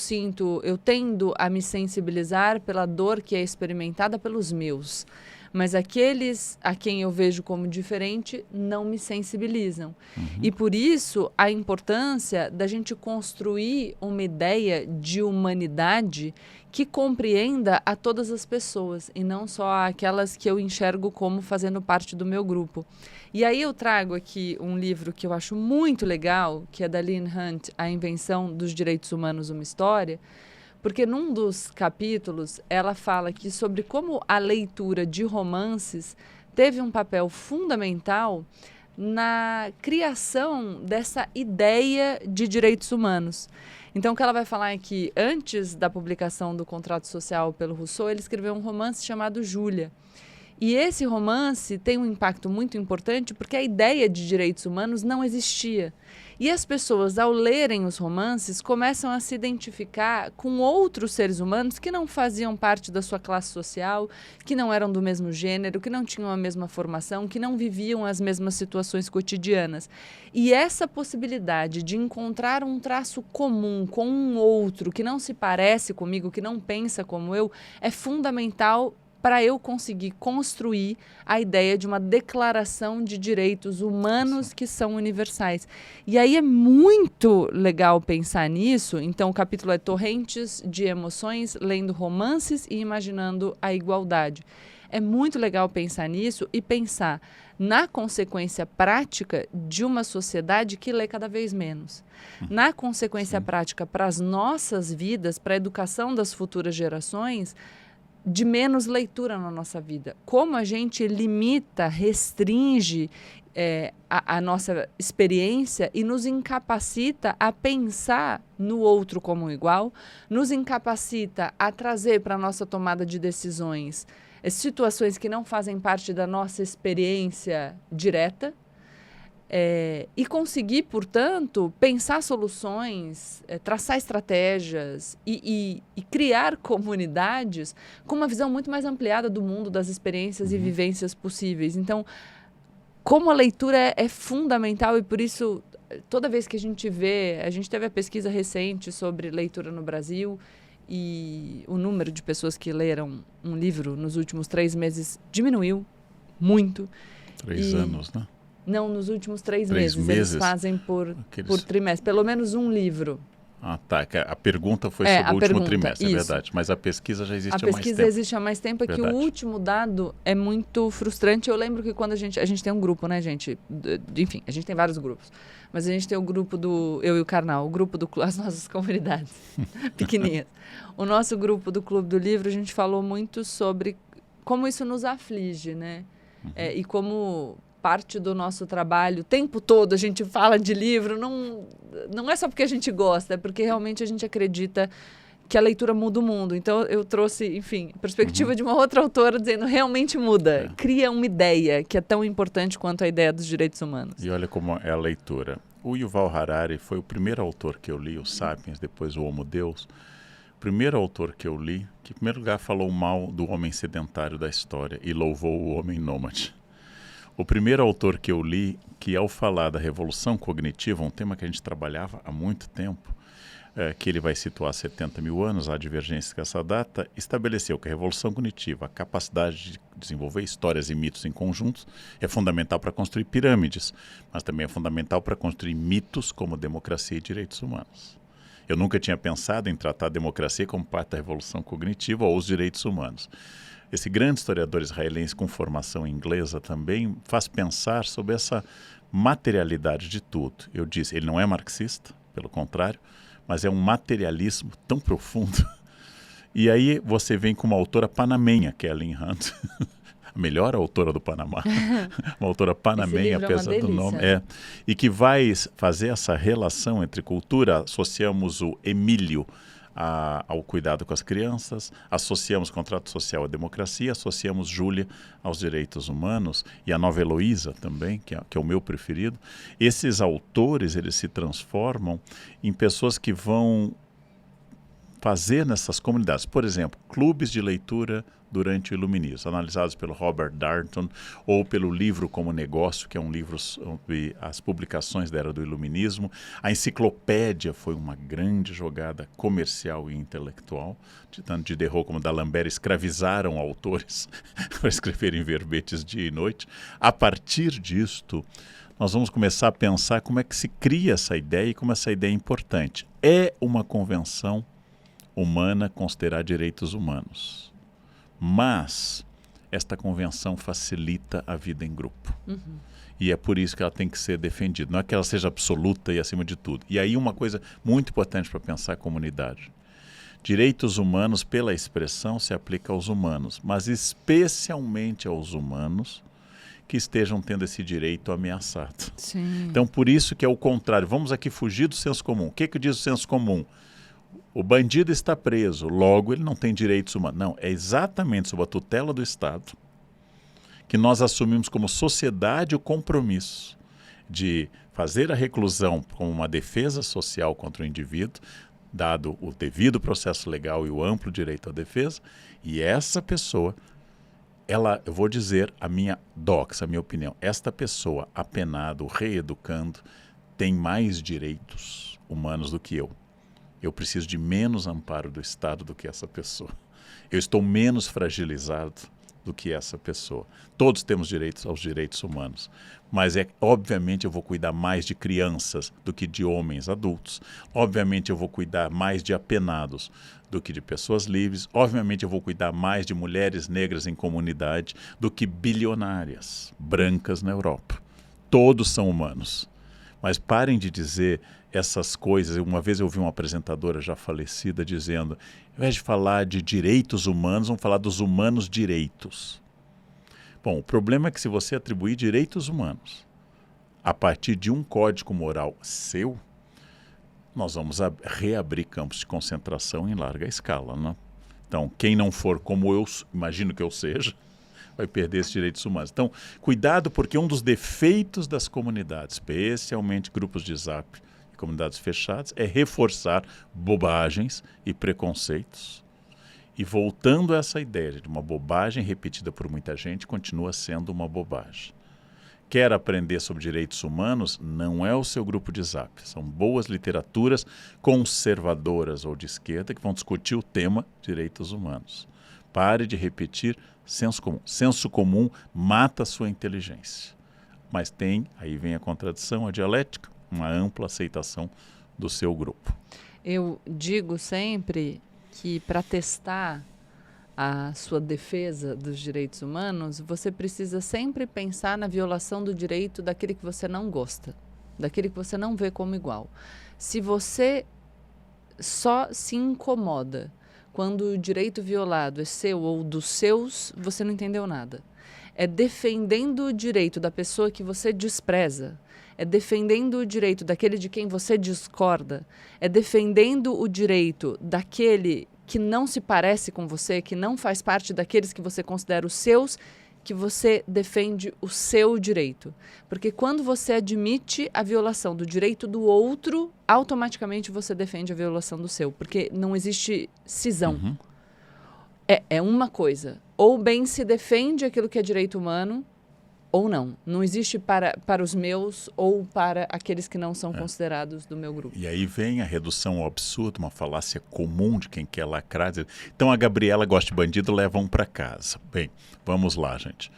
tendo a me sensibilizar pela dor que é experimentada pelos meus, mas aqueles a quem eu vejo como diferente não me sensibilizam. E por isso a importância da gente construir uma ideia de humanidade que compreenda a todas as pessoas e não só aquelas que eu enxergo como fazendo parte do meu grupo. E aí eu trago aqui um livro que eu acho muito legal, que é da Lynn Hunt, A Invenção dos Direitos Humanos, uma História, porque num dos capítulos ela fala que sobre como a leitura de romances teve um papel fundamental na criação dessa ideia de direitos humanos. Então, o que ela vai falar é que antes da publicação do Contrato Social pelo Rousseau, ele escreveu um romance chamado Júlia. E esse romance tem um impacto muito importante porque a ideia de direitos humanos não existia. E as pessoas, ao lerem os romances, começam a se identificar com outros seres humanos que não faziam parte da sua classe social, que não eram do mesmo gênero, que não tinham a mesma formação, que não viviam as mesmas situações cotidianas. E essa possibilidade de encontrar um traço comum com um outro que não se parece comigo, que não pensa como eu, é fundamental para eu conseguir construir a ideia de uma declaração de direitos humanos que são universais. E aí é muito legal pensar nisso. Então, o capítulo é Torrentes de Emoções, lendo romances e imaginando a igualdade. É muito legal pensar nisso e pensar na consequência prática de uma sociedade que lê cada vez menos. Na consequência prática para as nossas vidas, para a educação das futuras gerações, de menos leitura na nossa vida. Como a gente limita, restringe a nossa experiência e nos incapacita a pensar no outro como igual, nos incapacita a trazer para a nossa tomada de decisões situações que não fazem parte da nossa experiência direta, e conseguir, portanto, pensar soluções, traçar estratégias e criar comunidades com uma visão muito mais ampliada do mundo, das experiências e vivências possíveis. Então, como a leitura é fundamental, e por isso, toda vez que a gente teve a pesquisa recente sobre leitura no Brasil, e o número de pessoas que leram um livro nos últimos 3 meses diminuiu muito. 3 anos, né? Não, nos últimos 3 meses. Eles fazem por trimestre, pelo menos um livro. Ah, tá. A pergunta foi sobre o último trimestre, isso. É verdade. Mas a pesquisa já existe há mais tempo. A pesquisa existe há mais tempo, é verdade. Que o último dado é muito frustrante. Eu lembro que quando a gente tem um grupo, né, gente? Enfim, a gente tem vários grupos. Mas a gente tem o grupo eu e o Karnal, o grupo as nossas comunidades pequenininhas. O nosso grupo do Clube do Livro, a gente falou muito sobre como isso nos aflige, né? E como parte do nosso trabalho, o tempo todo a gente fala de livro, não é só porque a gente gosta, é porque realmente a gente acredita que a leitura muda o mundo. Então eu trouxe, enfim, a perspectiva de uma outra autora dizendo realmente muda, cria uma ideia que é tão importante quanto a ideia dos direitos humanos. E olha como é a leitura. O Yuval Harari foi o primeiro autor que eu li, o Sapiens, depois o Homo Deus. O primeiro autor que eu li, que em primeiro lugar falou mal do homem sedentário da história e louvou o homem nômade. O primeiro autor que eu li, que ao falar da revolução cognitiva, um tema que a gente trabalhava há muito tempo, que ele vai situar 70 mil anos, há divergências com essa data, estabeleceu que a revolução cognitiva, a capacidade de desenvolver histórias e mitos em conjuntos, é fundamental para construir pirâmides, mas também é fundamental para construir mitos como democracia e direitos humanos. Eu nunca tinha pensado em tratar a democracia como parte da revolução cognitiva ou os direitos humanos. Esse grande historiador israelense com formação inglesa também faz pensar sobre essa materialidade de tudo. Eu disse, ele não é marxista, pelo contrário, mas é um materialismo tão profundo. E aí você vem com uma autora panamenha, que é a Lynn Hunt, a melhor autora do Panamá, uma autora panamenha, apesar do nome, e que vai fazer essa relação entre cultura. Associamos o Emílio ao cuidado com as crianças, associamos contrato social à democracia, associamos Júlia aos direitos humanos e a nova Heloísa também, que é o meu preferido. Esses autores, eles se transformam em pessoas que vão fazer nessas comunidades, por exemplo, clubes de leitura durante o Iluminismo, analisados pelo Robert Darnton, ou pelo Livro como Negócio, que é um livro sobre as publicações da era do Iluminismo. A enciclopédia foi uma grande jogada comercial e intelectual, tanto Diderot como d'Alembert escravizaram autores para escreverem verbetes dia e noite. A partir disto, nós vamos começar a pensar como é que se cria essa ideia e como essa ideia é importante. É uma convenção humana considerar direitos humanos. Mas esta convenção facilita a vida em grupo. E é por isso que ela tem que ser defendida. Não é que ela seja absoluta e acima de tudo. E aí uma coisa muito importante para pensar a comunidade. Direitos humanos, pela expressão, se aplica aos humanos, mas especialmente aos humanos que estejam tendo esse direito ameaçado. Sim. Então, por isso que é o contrário. Vamos aqui fugir do senso comum. O que diz o senso comum? O bandido está preso, logo ele não tem direitos humanos. Não, é exatamente sob a tutela do Estado que nós assumimos como sociedade o compromisso de fazer a reclusão como uma defesa social contra o indivíduo, dado o devido processo legal e o amplo direito à defesa, e essa pessoa, eu vou dizer a minha opinião, esta pessoa apenada, reeducando, tem mais direitos humanos do que eu. Eu preciso de menos amparo do Estado do que essa pessoa. Eu estou menos fragilizado do que essa pessoa. Todos temos direitos aos direitos humanos, mas obviamente eu vou cuidar mais de crianças do que de homens adultos. Obviamente eu vou cuidar mais de apenados do que de pessoas livres. Obviamente eu vou cuidar mais de mulheres negras em comunidade do que bilionárias brancas na Europa. Todos são humanos. Mas parem de dizer essas coisas. Uma vez eu ouvi uma apresentadora já falecida dizendo, ao invés de falar de direitos humanos, vamos falar dos humanos direitos. Bom, o problema é que se você atribuir direitos humanos a partir de um código moral seu, nós vamos reabrir campos de concentração em larga escala, né? Então, quem não for como eu imagino que eu seja, vai perder esses direitos humanos. Então, cuidado, porque um dos defeitos das comunidades, especialmente grupos de zap e comunidades fechadas, é reforçar bobagens e preconceitos. E voltando a essa ideia de uma bobagem repetida por muita gente, continua sendo uma bobagem. Quer aprender sobre direitos humanos? Não é o seu grupo de zap. São boas literaturas conservadoras ou de esquerda que vão discutir o tema direitos humanos. Pare de repetir senso comum. Senso comum mata a sua inteligência. Mas tem, aí vem a contradição, a dialética, uma ampla aceitação do seu grupo. Eu digo sempre que para testar a sua defesa dos direitos humanos, você precisa sempre pensar na violação do direito daquele que você não gosta, daquele que você não vê como igual. Se você só se incomoda quando o direito violado é seu ou dos seus, você não entendeu nada. É defendendo o direito da pessoa que você despreza, é defendendo o direito daquele de quem você discorda, é defendendo o direito daquele que não se parece com você, que não faz parte daqueles que você considera os seus, que você defende o seu direito. Porque quando você admite a violação do direito do outro, automaticamente você defende a violação do seu. Porque não existe cisão. Uhum. É uma coisa. Ou bem se defende aquilo que é direito humano, ou não. Não existe para os meus ou para aqueles que não são considerados do meu grupo. E aí vem a redução ao absurdo, uma falácia comum de quem quer lacrar. Então a Gabriela gosta de bandido, leva um para casa. Bem, vamos lá, gente.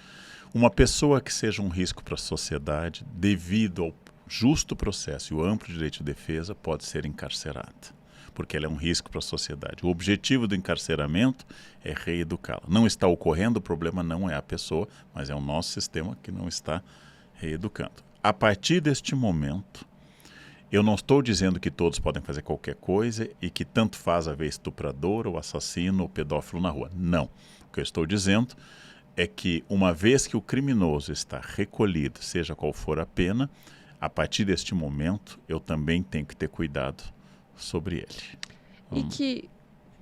Uma pessoa que seja um risco para a sociedade, devido ao justo processo e o amplo direito de defesa, pode ser encarcerada, porque ela é um risco para a sociedade. O objetivo do encarceramento é reeducá-la. Não está ocorrendo, o problema não é a pessoa, mas é o nosso sistema que não está reeducando. A partir deste momento, eu não estou dizendo que todos podem fazer qualquer coisa e que tanto faz haver estuprador ou assassino ou pedófilo na rua. Não. O que eu estou dizendo é que uma vez que o criminoso está recolhido, seja qual for a pena, a partir deste momento eu também tenho que ter cuidado sobre ele. E que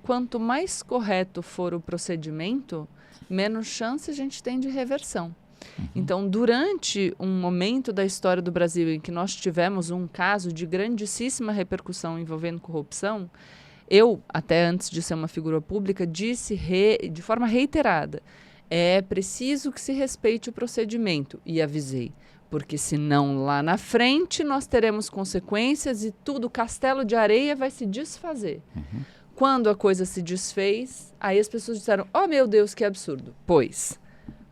quanto mais correto for o procedimento, menos chance a gente tem de reversão. Então, durante um momento da história do Brasil em que nós tivemos um caso de grandíssima repercussão envolvendo corrupção, eu, até antes de ser uma figura pública, disse de forma reiterada, é preciso que se respeite o procedimento, e avisei. Porque senão lá na frente nós teremos consequências e tudo, castelo de areia vai se desfazer. Quando a coisa se desfez, aí as pessoas disseram, oh meu Deus, que absurdo. Pois,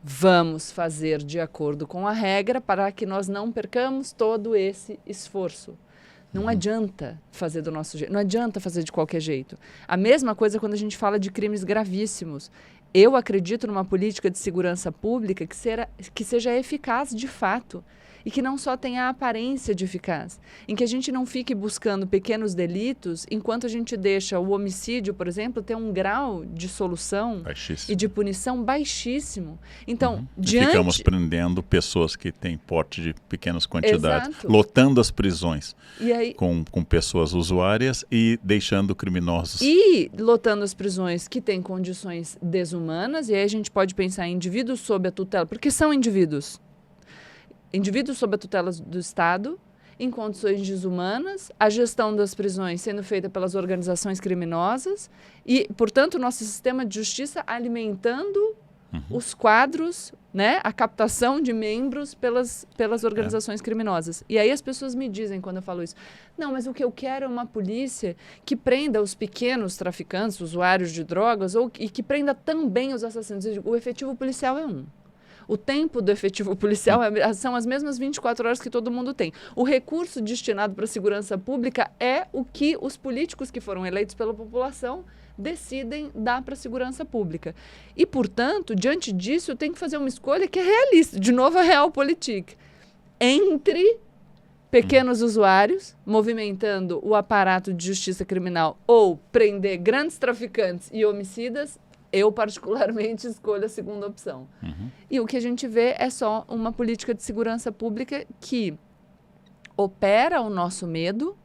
vamos fazer de acordo com a regra para que nós não percamos todo esse esforço. Não adianta fazer do nosso jeito, não adianta fazer de qualquer jeito. A mesma coisa quando a gente fala de crimes gravíssimos. Eu acredito numa política de segurança pública que seja eficaz de fato e que não só tenha a aparência de eficaz, em que a gente não fique buscando pequenos delitos enquanto a gente deixa o homicídio, por exemplo, ter um grau de solução e de punição baixíssimo. Então, ficamos prendendo pessoas que têm porte de pequenas quantidades, lotando as prisões com pessoas usuárias e deixando criminosos. E lotando as prisões que têm condições desumanas, e aí a gente pode pensar em indivíduos sob a tutela, porque são indivíduos sob a tutela do Estado, em condições desumanas, a gestão das prisões sendo feita pelas organizações criminosas e, portanto, o nosso sistema de justiça alimentando os quadros, né, a captação de membros pelas organizações criminosas. E aí as pessoas me dizem, quando eu falo isso, não, mas o que eu quero é uma polícia que prenda os pequenos traficantes, usuários de drogas, e que prenda também os assassinos. Eu digo, o efetivo policial é um. O tempo do efetivo policial são as mesmas 24 horas que todo mundo tem. O recurso destinado para a segurança pública é o que os políticos que foram eleitos pela população decidem dar para a segurança pública. E, portanto, diante disso, eu tenho que fazer uma escolha que é realista. De novo, a realpolitik. Entre pequenos usuários, movimentando o aparato de justiça criminal ou prender grandes traficantes e homicidas, eu particularmente escolho a segunda opção. E o que a gente vê é só uma política de segurança pública que opera o nosso medo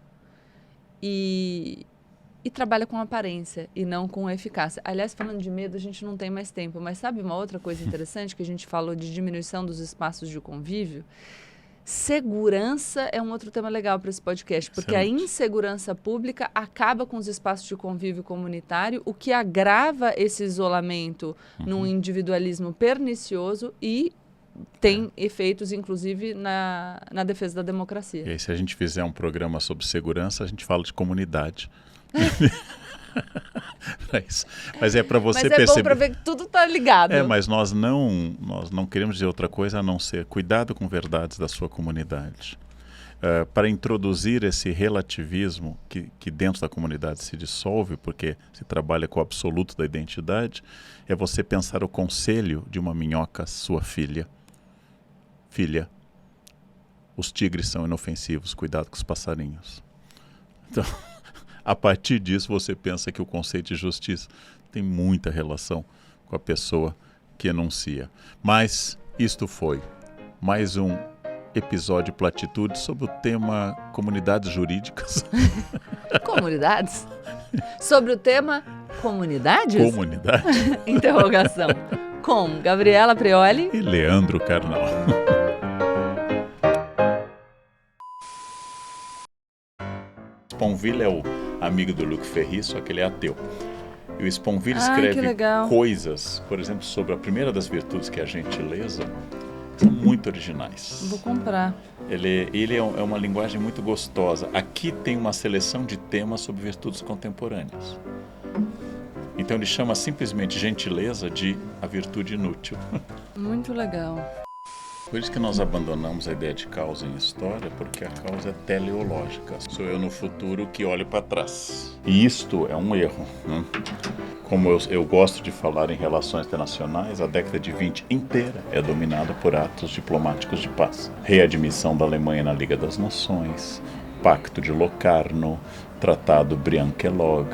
e trabalha com aparência e não com eficácia. Aliás, falando de medo, a gente não tem mais tempo, mas sabe uma outra coisa interessante que a gente falou de diminuição dos espaços de convívio? Segurança é um outro tema legal para esse podcast, porque a insegurança pública acaba com os espaços de convívio comunitário, o que agrava esse isolamento num individualismo pernicioso e tem efeitos, inclusive, na defesa da democracia. E aí, se a gente fizer um programa sobre segurança, a gente fala de comunidade. Mas é para você perceber. Mas é bom para ver que tudo está ligado. Mas nós não queremos dizer outra coisa a não ser cuidado com verdades da sua comunidade. Para introduzir esse relativismo que dentro da comunidade se dissolve, porque se trabalha com o absoluto da identidade, é você pensar o conselho de uma minhoca, sua filha. Filha, os tigres são inofensivos, cuidado com os passarinhos. Então, a partir disso, você pensa que o conceito de justiça tem muita relação com a pessoa que enuncia. Mas isto foi mais um episódio Platitude sobre o tema comunidades jurídicas. Comunidades? Sobre o tema comunidades? Comunidade. Interrogação. Com Gabriela Prioli e Leandro Carnal. Sponville é o amigo do Luc Ferry, só que ele é ateu. E o Sponville escreve coisas, por exemplo, sobre a primeira das virtudes, que é a gentileza, que são muito originais. Vou comprar. Ele é uma linguagem muito gostosa. Aqui tem uma seleção de temas sobre virtudes contemporâneas. Então ele chama simplesmente gentileza de a virtude inútil. Muito legal. Por isso que nós abandonamos a ideia de causa em história, porque a causa é teleológica. Sou eu no futuro que olho para trás. E isto é um erro, né? Como eu gosto de falar em relações internacionais, a década de 20 inteira é dominada por atos diplomáticos de paz. Readmissão da Alemanha na Liga das Nações, Pacto de Locarno, Tratado Briand-Kellogg,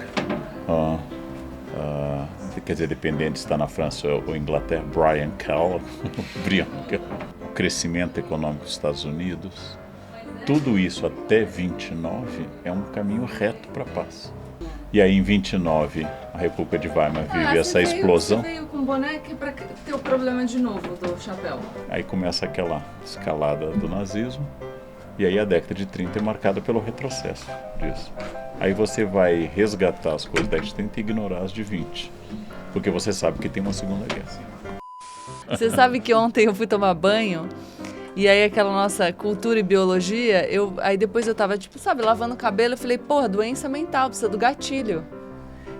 quer dizer, dependendo de estar na França ou Inglaterra, Brian Kellogg, o crescimento econômico dos Estados Unidos. Tudo isso até 29 é um caminho reto para a paz. E aí em 29 a República de Weimar vive essa explosão. Você veio com boneca para ter o problema de novo do chapéu. Aí começa aquela escalada do nazismo. E aí a década de 30 é marcada pelo retrocesso disso. Aí você vai resgatar as coisas da década de 30 e ignorar as de 20. Porque você sabe que tem uma Segunda Guerra. Você sabe que ontem eu fui tomar banho e aí aquela nossa cultura e biologia, aí depois eu tava, lavando o cabelo, eu falei, porra, doença mental, precisa do gatilho.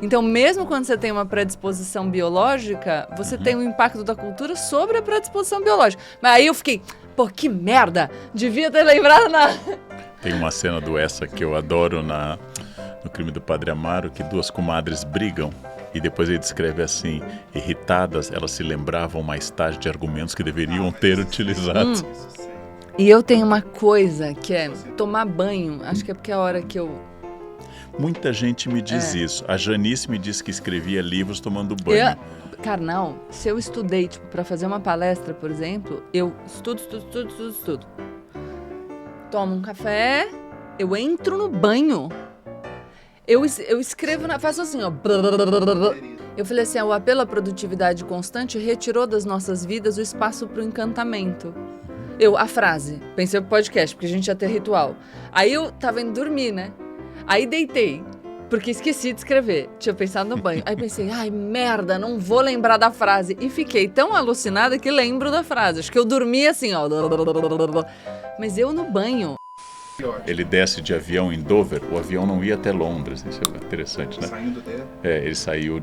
Então, mesmo quando você tem uma predisposição biológica, você tem um impacto da cultura sobre a predisposição biológica. Mas aí eu fiquei, pô, que merda! Devia ter lembrado Tem uma cena do Essa que eu adoro no Crime do Padre Amaro, que duas comadres brigam. E depois ele descreve assim, irritadas, elas se lembravam mais tarde de argumentos que deveriam ter utilizado. E eu tenho uma coisa que é tomar banho, acho que é porque é a hora que eu... Muita gente me diz isso. A Janice me disse que escrevia livros tomando banho. Carnal, se eu estudei, para fazer uma palestra, por exemplo, eu estudo. Tomo um café, eu entro no banho. Eu escrevo, faço assim, ó. Eu falei assim, o apelo à produtividade constante retirou das nossas vidas o espaço para o encantamento. A frase, pensei pro podcast, porque a gente ia ter ritual. Aí eu tava indo dormir, né? Aí deitei, porque esqueci de escrever. Tinha pensado no banho. Aí pensei, ai, merda, não vou lembrar da frase. E fiquei tão alucinada que lembro da frase. Acho que eu dormi assim, ó. Mas eu no banho... Ele desce de avião em Dover, o avião não ia até Londres, isso é interessante, né? Saindo dele? Ele saiu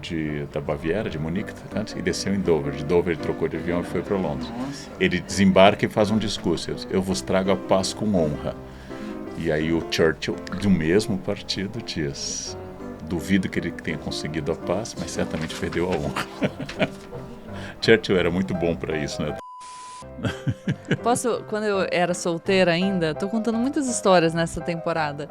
da Baviera, de Munique, antes, e desceu em Dover. De Dover ele trocou de avião e foi para Londres. Nossa. Ele desembarca e faz um discurso, eu vos trago a paz com honra. E aí o Churchill, do mesmo partido, diz, duvido que ele tenha conseguido a paz, mas certamente perdeu a honra. Churchill era muito bom para isso, né? Quando eu era solteira ainda, tô contando muitas histórias nessa temporada.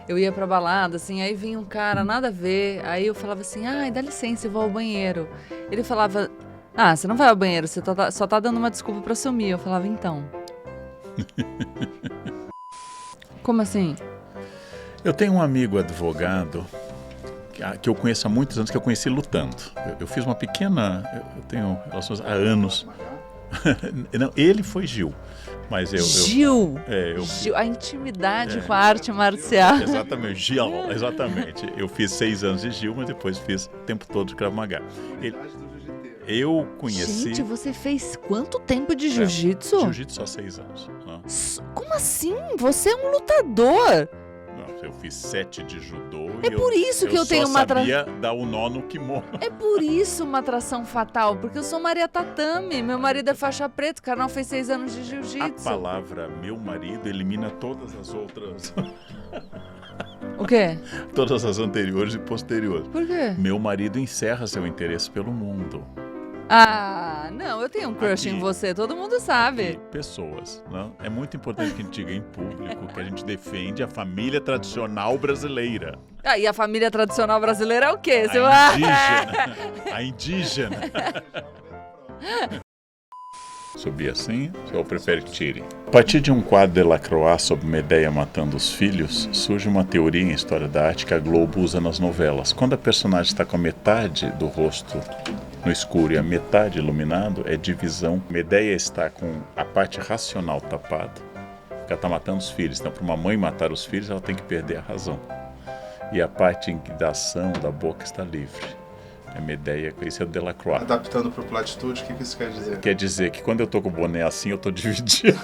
Eu ia pra balada, assim, aí vinha um cara, nada a ver, aí eu falava assim, ai, dá licença, eu vou ao banheiro. Ele falava, ah, você não vai ao banheiro, você só tá dando uma desculpa pra sumir. Eu falava, então. Como assim? Eu tenho um amigo advogado que eu conheço há muitos anos, que eu conheci lutando. Eu fiz uma pequena... Eu tenho relações há anos. Não, ele foi Gil. Mas Gil? Gil, a intimidade com a arte marcial. Exatamente, Gil, exatamente. Eu fiz 6 anos de Gil, mas depois fiz o tempo todo de Krav Maga. Eu conheci... Gente, você fez quanto tempo de jiu-jitsu? Jiu-jitsu só 6 anos. Como assim? Você é um lutador. Eu fiz 7 de judô. É por isso que eu tenho uma atração. Eu sabia dar o nó no kimono. É por isso uma atração fatal, porque eu sou Maria Tatame, meu marido é faixa preta, o Karnal fez 6 anos de jiu-jitsu. A palavra meu marido elimina todas as outras. O quê? Todas as anteriores e posteriores. Por quê? Meu marido encerra seu interesse pelo mundo. Ah, não, eu tenho um crush em você, todo mundo sabe. Pessoas, não? É muito importante que a gente diga em público que a gente defende a família tradicional brasileira. Ah, e a família tradicional brasileira é o quê? A indígena. Subir assim, ou prefere que tire? A partir de um quadro de Delacroix sobre Medea matando os filhos, surge uma teoria em história da arte que a Globo usa nas novelas. Quando a personagem está com a metade do rosto no escuro e a metade iluminado, é divisão. Medea está com a parte racional tapada, porque ela está matando os filhos. Então, para uma mãe matar os filhos, ela tem que perder a razão. E a parte da ação da boca está livre. É Medea, isso é o Delacroix. Adaptando para o Platitude, o que isso quer dizer? Quer dizer que quando eu tô com o boné assim, eu tô dividido.